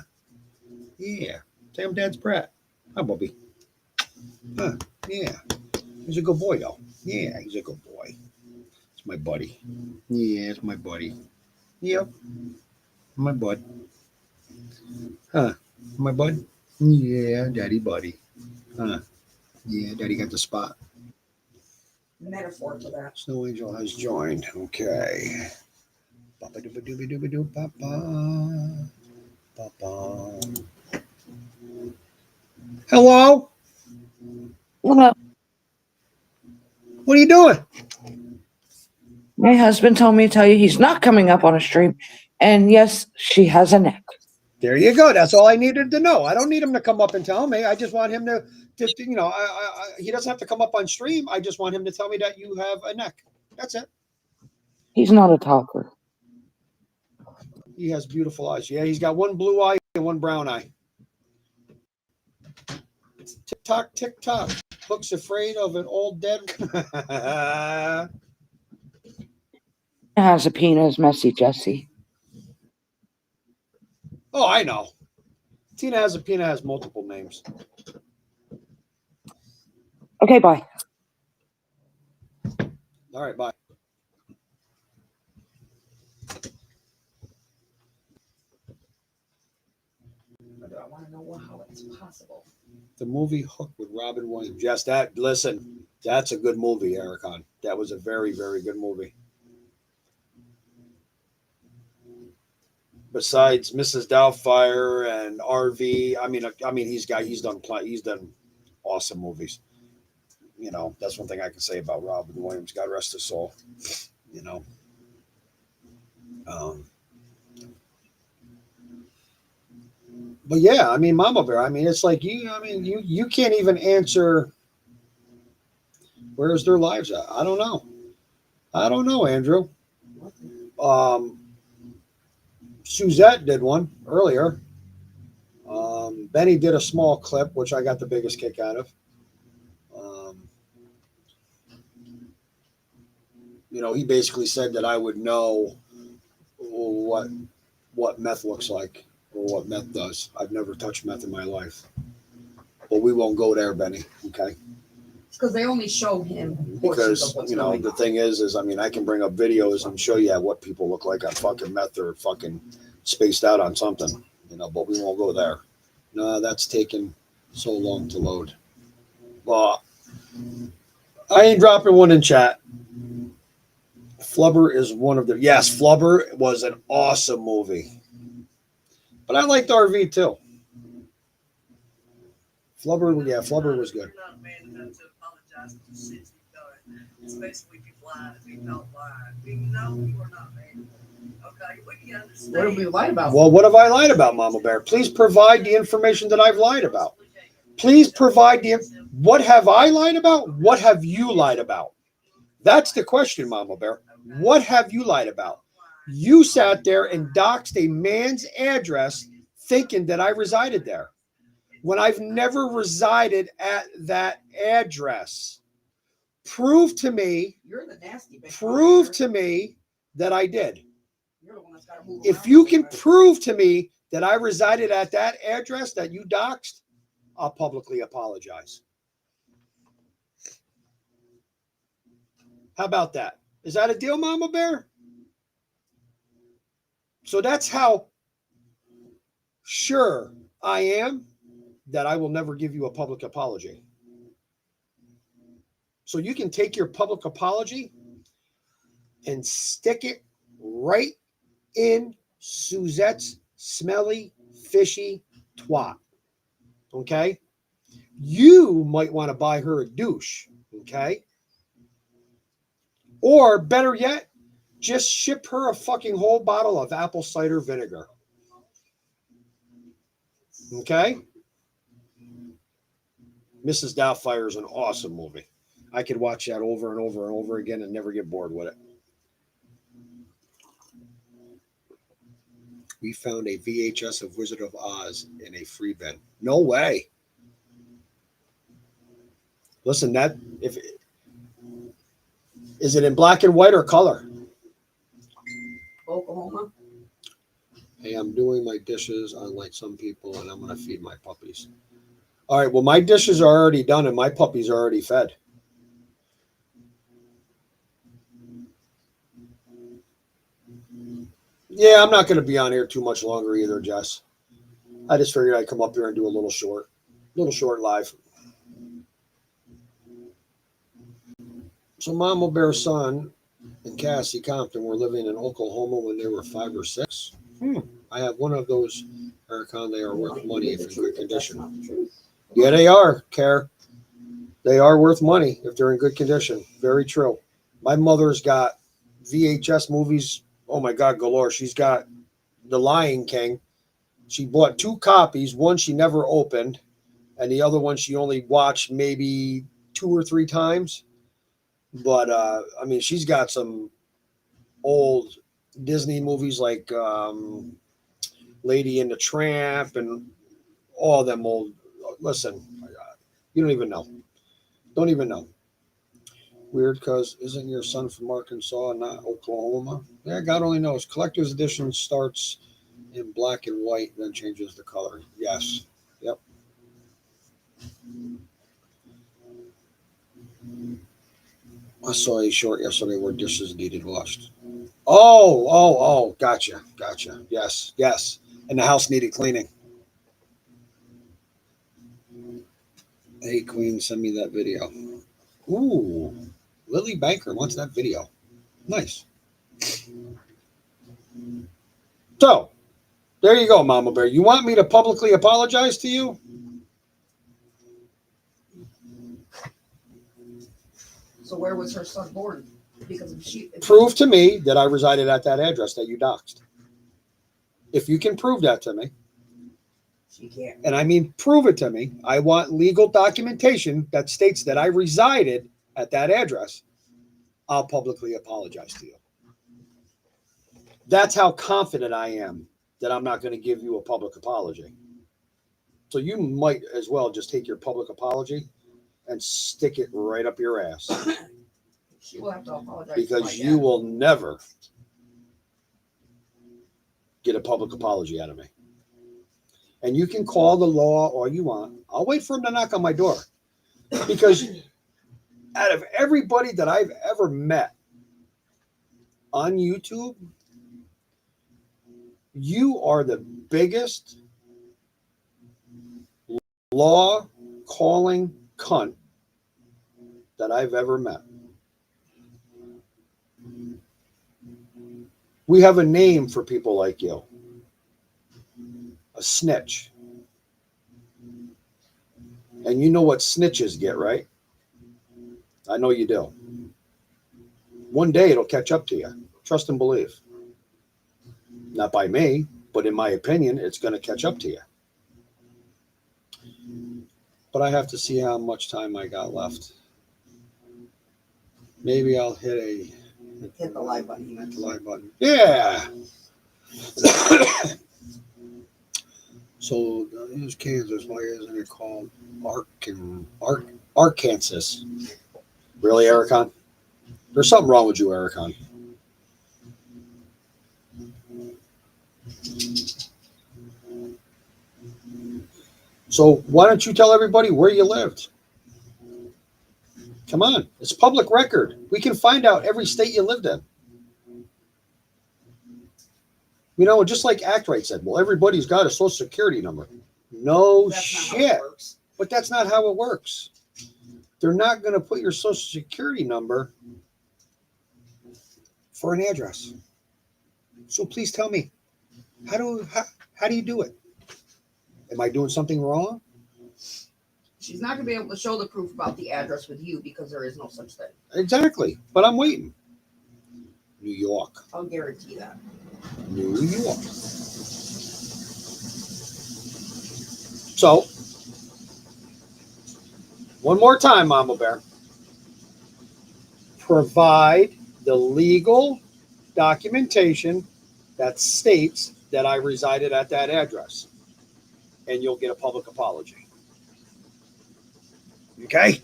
Yeah. Say I'm Dad's brat. Hi, Bubby. Huh? Yeah. He's a good boy, though. Yeah, he's a good boy. It's my buddy. Yeah, it's my buddy. Yep. My bud. Huh? My bud? Yeah, Daddy buddy. Huh? Yeah, Daddy got the spot.
metaphor to that.
Snow Angel has joined. Okay. Ba-ba-doo-ba-doo-ba-doo-ba-ba. Ba-ba. Hello?
Well,
What are you doing?
my husband told me to tell you he's not coming up on a stream. And yes, she has a neck.
There you go. That's all I needed to know. I don't need him to come up and tell me. I just want him to you know, he doesn't have to come up on stream. I just want him to tell me that you have a neck. That's it.
He's not a talker.
He has beautiful eyes. Yeah, he's got one blue eye and one brown eye. Tick tock, tick tock. Looks afraid of an old dead.
Hazapina is messy, Jesse.
Oh, I know. Tina Hazapina has multiple names.
Okay, bye.
All right, bye.
But I want to know how it's possible.
The movie Hook with Robin Williams. Yes, listen, that's a good movie, Ericon. That was a very, very good movie. Besides Mrs. Doubtfire and RV, I mean, he's done awesome movies. You know, that's one thing I can say about Robin Williams. God rest his soul. You know. But yeah, I mean, Mama Bear. I mean, it's like you can't even answer. Where's their lives at? I don't know, Andrew. Suzette did one earlier. Benny did a small clip, which I got the biggest kick out of. You know, he basically said that I would know what meth looks like or what meth does. I've never touched meth in my life. But we won't go there, Benny. Okay.
It's because they only show him
Because, you know, the thing is, I mean, I can bring up videos and show you what people look like on fucking meth or fucking spaced out on something, you know, but we won't go there. No, that's taken so long to load. Well, I ain't dropping one in chat. Flubber is one of the, yes, Flubber was an awesome movie. But I liked RV too. Flubber was good.
It's basically people lying and being not lying. We know you are not man. Okay, we can understand.
What did we lie about?
Well, what have I lied about, Mama Bear? Please provide the information that I've lied about. Please provide what have I lied about? What have you lied about? That's the question, Mama Bear. What have you lied about? You sat there and doxed a man's address thinking that I resided there when I've never resided at that address. Prove to me that I did. If you can prove to me that I resided at that address that you doxed, I'll publicly apologize. How about that? Is that a deal, Mama Bear? So that's how sure I am that I will never give you a public apology. So you can take your public apology and stick it right in Suzette's smelly, fishy twat. Okay? You might want to buy her a douche. Okay? Or better yet, just ship her a fucking whole bottle of apple cider vinegar. Okay? Mrs. Doubtfire is an awesome movie. I could watch that over and over and over again and never get bored with it. We found a VHS of Wizard of Oz in a free bin. No way. Listen, is it in black and white or color?
Oklahoma.
Hey, I'm doing my dishes unlike some people, and I'm going to feed my puppies. All right, well, my dishes are already done and my puppies are already fed. Yeah, I'm not going to be on here too much longer either, Jess. I just figured I'd come up here and do a little short live. So Mama Bear's son and Cassie Compton were living in Oklahoma when they were 5 or 6. I have one of those, Ericon. They are worth money if in good condition. Yeah, they are, Care. They are worth money if they're in good condition. Very true. My mother's got VHS movies. Oh my God, galore. She's got The Lion King. She bought 2 copies. One she never opened, and the other one she only watched maybe 2 or 3 times. But I mean, she's got some old Disney movies like Lady and the Tramp and all them old. Listen, you don't even know. Don't even know. Weird, because isn't your son from Arkansas, not Oklahoma? Yeah, God only knows. Collector's edition starts in black and white, then changes the color. Yes. Yep. I saw a short yesterday where dishes needed washed. Oh, gotcha. Yes. And the house needed cleaning. Hey, Queen, send me that video. Ooh, Lily Banker wants that video. Nice. So, there you go, Mama Bear. You want me to publicly apologize to you?
So where was her son born? Because if she
Prove to me that I resided at that address that you doxed. If you can prove that to me,
she can't.
and I mean prove it to me, I want legal documentation that states that I resided at that address, I'll publicly apologize to you. That's how confident I am that I'm not going to give you a public apology. So you might as well just take your public apology and stick it right up your ass,
She will have to apologize.
because you will never get a public apology out of me. And you can call the law all you want. I'll wait for him to knock on my door, because out of everybody that I've ever met on YouTube, you are the biggest law calling cunt that I've ever met. We have a name for people like you. A snitch. And you know what snitches get, right? I know you do. One day it'll catch up to you. Trust and believe. Not by me, but in my opinion, it's going to catch up to you. But I have to see how much time I got left. Maybe I'll hit
Hit the live button.
the live button. Yeah. So here's Kansas. Why isn't it called Arkansas? Really, Ericon? There's something wrong with you, Ericon. So why don't you tell everybody where you lived? Come on, it's public record. We can find out every state you lived in. You know, just like Act-Right said, well, everybody's got a social security number. No
That's not how
shit.
it works.
But that's not how it works. They're not going to put your social security number for an address. So please tell me, how do you do it? Am I doing something wrong?
She's not going to be able to show the proof about the address with you because there is no such thing.
Exactly. But I'm waiting. New York.
I'll guarantee that.
New York. So, one more time, Mama Bear. Provide the legal documentation that states that I resided at that address, and you'll get a public apology. Okay?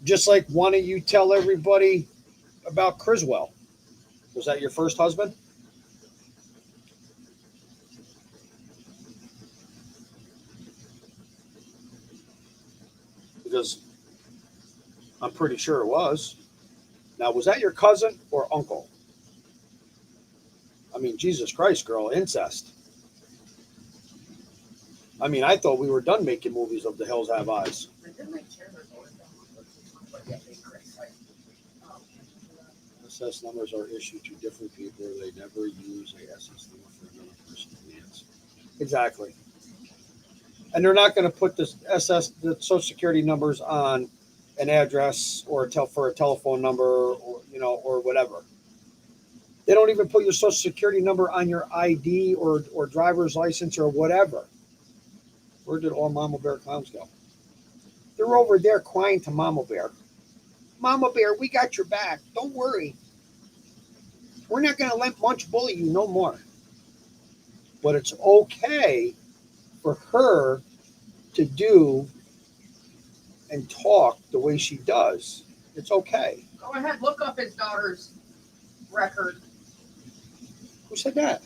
Just like, why don't you tell everybody about Criswell? Was that your first husband? Because I'm pretty sure it was. Now, was that your cousin or uncle? I mean, Jesus Christ, girl, incest. I mean, I thought we were done making movies of The Hills Have Eyes.
And then my chairs are going down. But yeah, they criticize.
SS numbers are issued to different people. They never use a SS number for another person's hands. Exactly. And they're not going to put the Social Security numbers on an address or for a telephone number or or whatever. They don't even put your Social Security number on your ID or driver's license or whatever. Where did all Mama Bear clowns go? They're over there crying to Mama Bear. Mama Bear, we got your back. Don't worry. We're not going to let Munch bully you no more. But it's okay for her to do and talk the way she does. It's okay.
Go ahead, look up his daughter's record.
Who said that?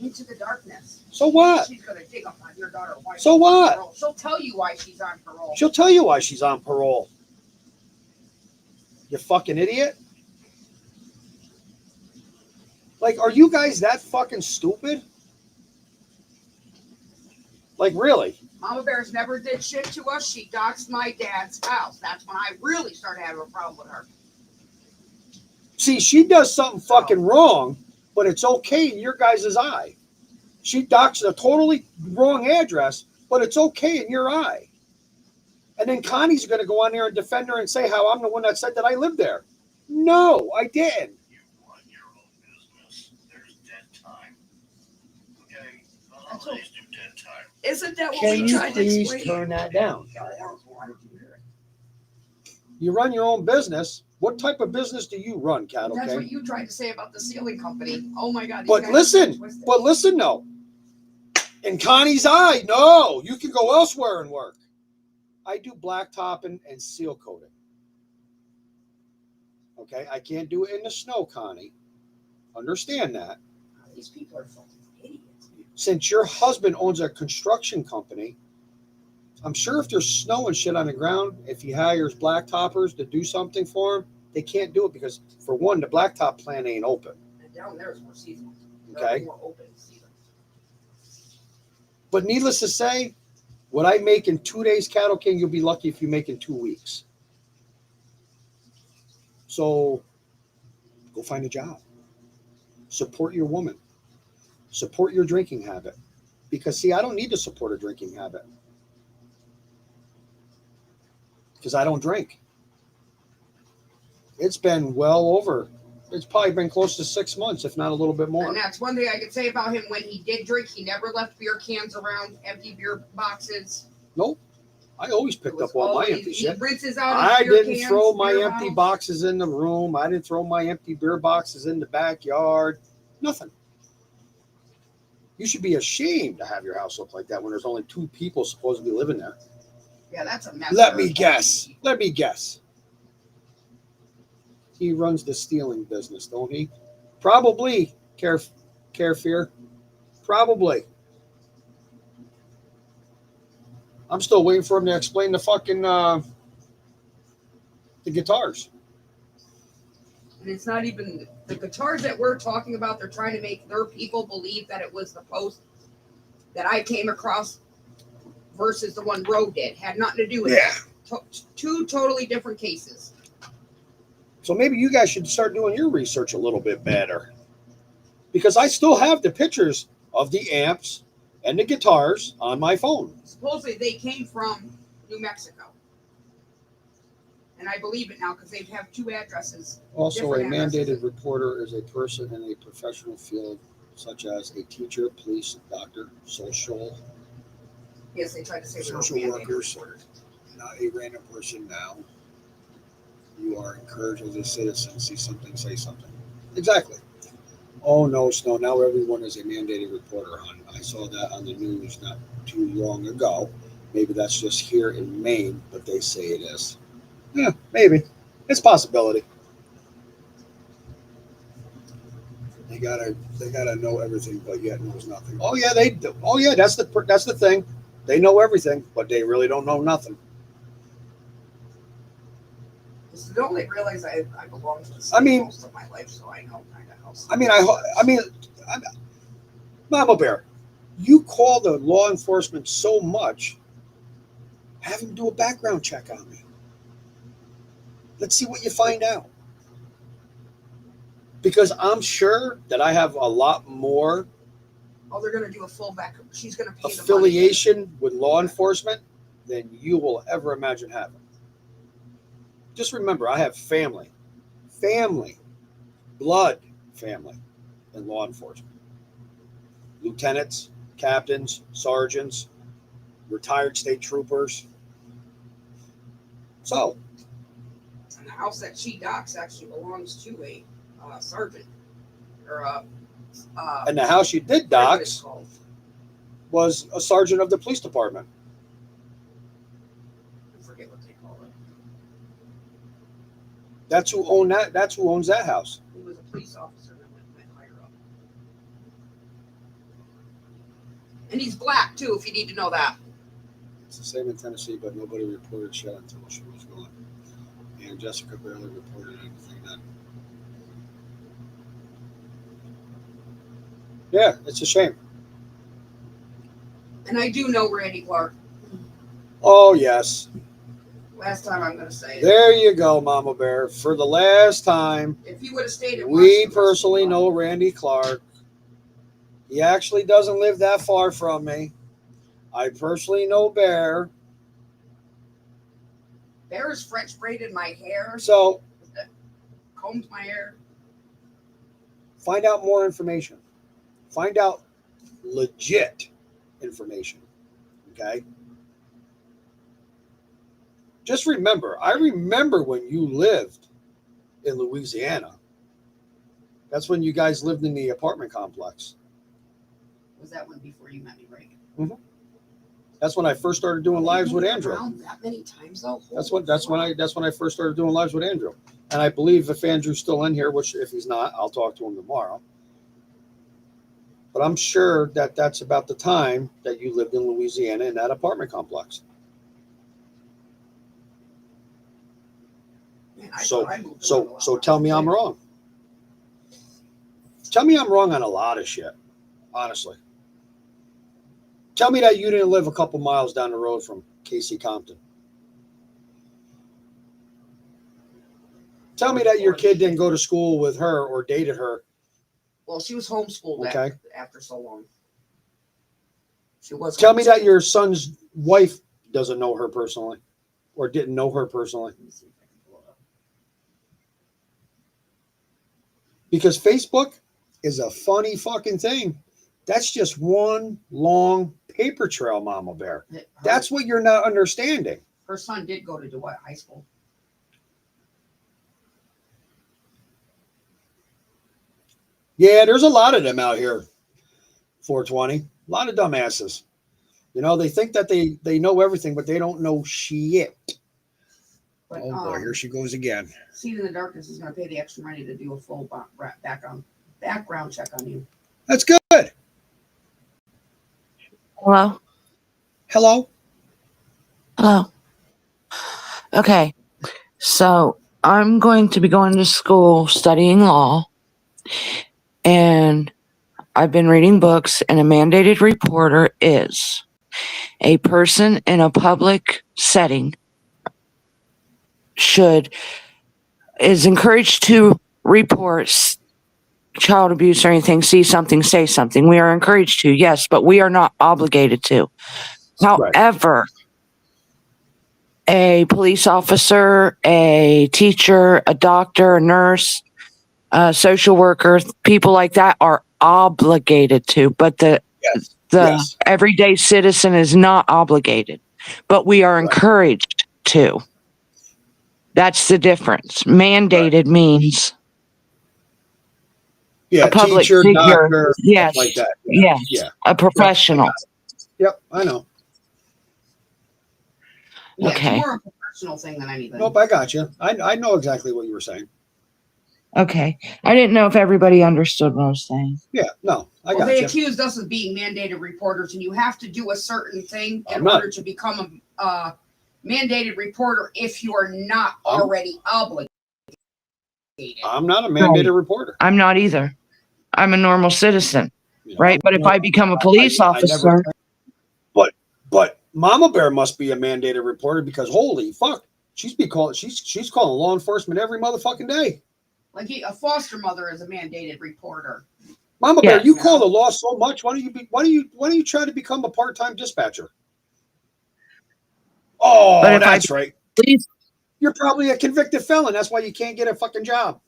Into the Darkness.
So what?
She's gonna dig up on your daughter. Why
So
she's on
what?
parole. She'll tell you why she's on parole.
She'll tell you why she's on parole. You fucking idiot. Like, are you guys that fucking stupid? Like, really?
Mama Bears never did shit to us. She doxed my dad's house. That's when I really started having a problem with her.
See, she does something fucking wrong, but it's okay in your guys' eye. She docks a totally wrong address, but it's okay in your eye. And then Connie's going to go on there and defend her and say how I'm the one that said that I lived there. No, I didn't.
You run your own business. There's dead time. Okay? The
That's
holidays do dead time.
Isn't that what
Can
we
you
tried to
please
explain?
turn that down?
God, I don't want to do that.
You run your own business. What type of business do you run, Cat?
That's
Okay.
what you tried to say about the ceiling company. Oh my God. these
But
guys are
listen,
twisted.
but listen, no. In Connie's eye, no, you can go elsewhere and work. I do blacktopping and seal coating. Okay, I can't do it in the snow, Connie. Understand that.
These people are fucking idiots.
Since your husband owns a construction company, I'm sure if there's snow and shit on the ground, if he hires blacktoppers to do something for him, they can't do it because, for one, the blacktop plant ain't open.
And down there is more seasonal.
Okay.
More open season.
But needless to say, what I make in 2 days, Cattle King, you'll be lucky if you make in 2 weeks. So go find a job. Support your woman. Support your drinking habit. Because, see, I don't need to support a drinking habit. Because I don't drink. It's been it's probably been close to 6 months, if not a little bit more.
And that's one thing I could say about him. When he did drink, he never left beer cans around, empty beer boxes.
Nope. I always
It
picked
was
up all my
always-
empty
he
shit.
rinses out his
I
beer
didn't
cans,
throw my
beer
empty
bottles.
boxes in the room. I didn't throw my empty beer boxes in the backyard. Nothing. You should be ashamed to have your house look like that when there's only 2 people supposed to be living there.
Yeah, that's a mess.
Let me guess. He runs the stealing business, don't he? Probably. Care Fear. Probably. I'm still waiting for him to explain the fucking the guitars.
And it's not even the guitars that we're talking about. They're trying to make their people believe that it was the post that I came across versus the one Roe did. Had nothing to do with it. Two totally different cases.
So maybe you guys should start doing your research a little bit better. Because I still have the pictures of the amps and the guitars on my phone.
Supposedly they came from New Mexico. And I believe it now because they have 2 addresses.
Also, a
Different addresses.
mandated reporter is a person in a professional field, such as a teacher, police, doctor, social,
Yes, they tried to say they were
social
mandated
workers,
reporters.
not a random person now. You are encouraged as a citizen, see something, say something. Exactly. Oh, no, Snow, now everyone is a mandated reporter, hon. I saw that on the news not too long ago. Maybe that's just here in Maine, but they say it is. Yeah, maybe. It's a possibility. They gotta know everything, but yet knows nothing. Oh yeah, they do. Oh yeah, that's the thing. They know everything, but they really don't know nothing.
So don't they realize I belong to the
I
state
mean-
most of my life, so I know kind of how.
I mean, Mama Bear, You call the law enforcement so much, have them do a background check on me. Let's see what you find out. Because I'm sure that I have a lot more
Oh, they're gonna do a full back. She's gonna pay the money.
affiliation with law enforcement than you will ever imagine having. Just remember, I have family, blood family in law enforcement. Lieutenants, captains, sergeants, retired state troopers. So,
And the house that she docks actually belongs to a sergeant or a.
and the house you did
what is it
dox
called?
was a sergeant of the police department.
I forget what they call it.
That's who owned that. That's who owns that house.
He was a police officer that went higher up. And he's black too, if you need to know that.
It's the same in Tennessee, but nobody reported shit until she was gone. And Jessica barely reported anything then. Yeah, it's a shame.
And I do know Randy Clark.
Oh, yes.
Last time I'm gonna say it.
There you go, Mama Bear. For the last time,
If you would have stayed and
we
watched the rest
personally
of the
know Randy Clark. He actually doesn't live that far from me. I personally know Bear.
Bear's French braided my hair,
So
combed my hair.
find out more information. Find out legit information. Okay? Just remember, I remember when you lived in Louisiana. That's when you guys lived in the apartment complex.
Was that one before you met me, right?
That's when I first started doing lives with Andrew.
Around that many times though.
That's when I first started doing lives with Andrew. And I believe if Andrew's still in here, which if he's not, I'll talk to him tomorrow. But I'm sure that that's about the time that you lived in Louisiana in that apartment complex.
Man, I
So-
thought I moved around a
So
lot.
tell me I'm wrong. Tell me I'm wrong on a lot of shit, honestly. Tell me that you didn't live a couple miles down the road from Casey Compton. Tell me that your kid didn't go to school with her or dated her.
Well, she was homeschooled
Okay.
after so long. She was.
Tell me that
homeschooled.
your son's wife doesn't know her personally or didn't know her personally.
Let me see if I can pull it up.
Because Facebook is a funny fucking thing. That's just one long paper trail, Mama Bear. That's what you're not understanding.
Her son did go to DeWitt High School.
Yeah, there's a lot of them out here. 420. A lot of dumbasses. You know, they think that they know everything, but they don't know shit.
But
Oh boy, here she goes again.
Seed in the Darkness is going to pay the extra money to do a full background check on you.
That's good.
Hello?
Hello?
Hello. Okay. So I'm going to be going to school studying law. And I've been reading books, and a mandated reporter is a person in a public setting is encouraged to report child abuse or anything, see something, say something. We are encouraged to, yes, but we are not obligated to.
Right.
However, a police officer, a teacher, a doctor, a nurse, a social worker, people like that are obligated to, but the
Yes.
everyday citizen is not obligated, but we are
Right.
encouraged to. That's the difference. Mandated means
Yeah,
a public
teacher,
figure,
doctor,
yes,
like that.
yes,
Yeah.
a professional.
Yep, I know.
Yeah,
Okay.
It's more a professional thing than anything.
Nope, I got you. I know exactly what you were saying.
Okay. I didn't know if everybody understood what I was saying.
Yeah, no, I
Well,
got
they
you.
accused us of being mandated reporters, and you have to do a certain thing in
I'm not.
order to become a mandated reporter if you are not
I'm-
already obligated.
I'm not a mandated reporter.
I'm not either. I'm a normal citizen.
You know,
right? But if I become a police officer,
but Mama Bear must be a mandated reporter because holy fuck, she's calling law enforcement every motherfucking day.
Like a foster mother is a mandated reporter.
Mama Bear,
Yes.
you call the law so much. Why don't you try to become a part-time dispatcher? Oh,
but if I
that's right.
police,
You're probably a convicted felon. That's why you can't get a fucking job.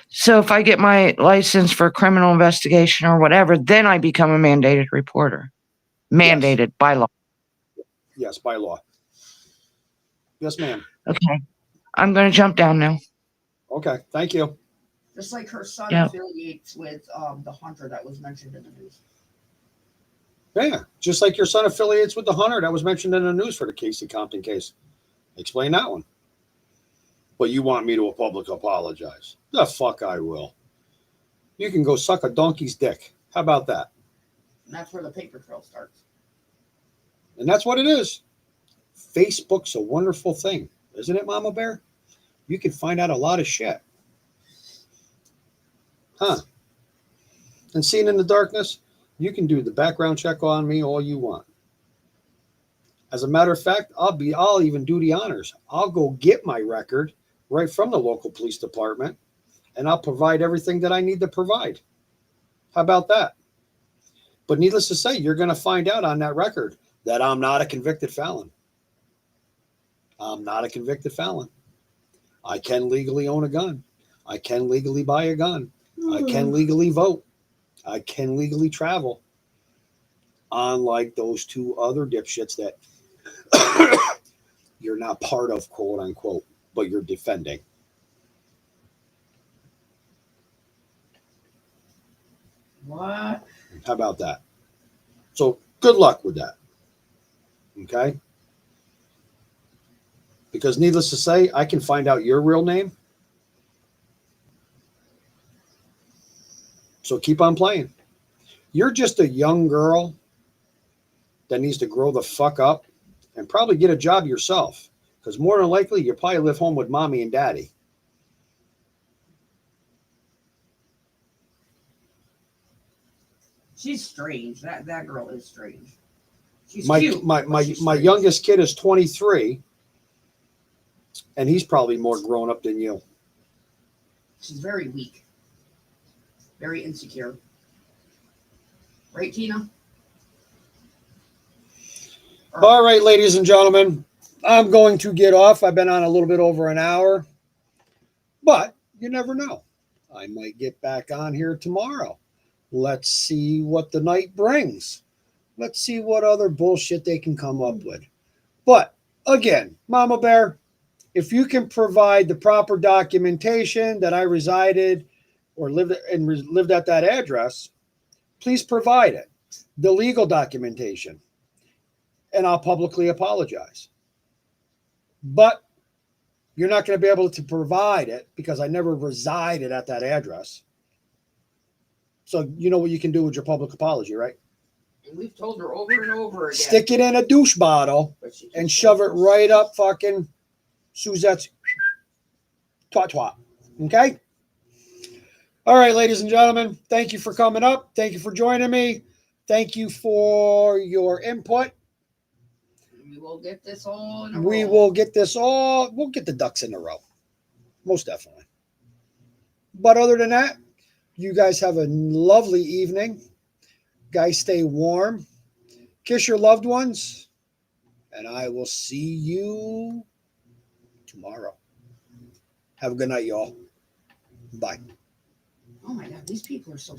so if I get my license for criminal investigation or whatever, then I become a mandated reporter. Mandated by law.
Yes, by law. Yes, ma'am.
Okay. I'm going to jump down now.
Okay, thank you.
Just like her son
Yep.
affiliates with the hunter that was mentioned in the news.
Yeah, just like your son affiliates with the hunter that was mentioned in the news for the Casey Compton case. Explain that one. But you want me to public apologize? The fuck I will. You can go suck a donkey's dick. How about that?
And that's where the paper trail starts.
And that's what it is. Facebook's a wonderful thing, isn't it, Mama Bear? You can find out a lot of shit. Huh. And Seen in the Darkness, you can do the background check on me all you want. As a matter of fact, I'll even do the honors. I'll go get my record right from the local police department, and I'll provide everything that I need to provide. How about that? But needless to say, you're going to find out on that record that I'm not a convicted felon. I'm not a convicted felon. I can legally own a gun. I can legally buy a gun. I can legally vote. I can legally travel. Unlike those two other dipshits that you're not part of, quote unquote, but you're defending.
What?
How about that? So good luck with that. Okay? Because needless to say, I can find out your real name. So keep on playing. You're just a young girl that needs to grow the fuck up and probably get a job yourself. Because more than likely, you probably live home with mommy and daddy.
She's strange. That girl is strange. She's
My
cute.
my
but
my
she's
my
strange.
youngest kid is 23, and he's probably more grown up than you.
She's very weak. Very insecure. Right, Tina?
All right, ladies and gentlemen, I'm going to get off. I've been on a little bit over an hour, but you never know. I might get back on here tomorrow. Let's see what the night brings. Let's see what other bullshit they can come up with. But again, Mama Bear, if you can provide the proper documentation that I resided or lived at that address, please provide it. The legal documentation. And I'll publicly apologize. But you're not going to be able to provide it because I never resided at that address. So you know what you can do with your public apology, right?
And we've told her over and over again.
Stick it in a douche bottle
but she keeps
and shove it
saying,
right up fucking Suzette's twat. Okay? All right, ladies and gentlemen, thank you for coming up. Thank you for joining me. Thank you for your input.
We will get this all in a
We
row.
will get this all, we'll get the ducks in a row. Most definitely. But other than that, you guys have a lovely evening. Guys, stay warm. Kiss your loved ones. And I will see you tomorrow. Have a good night, y'all. Bye.
Oh my God, these people are so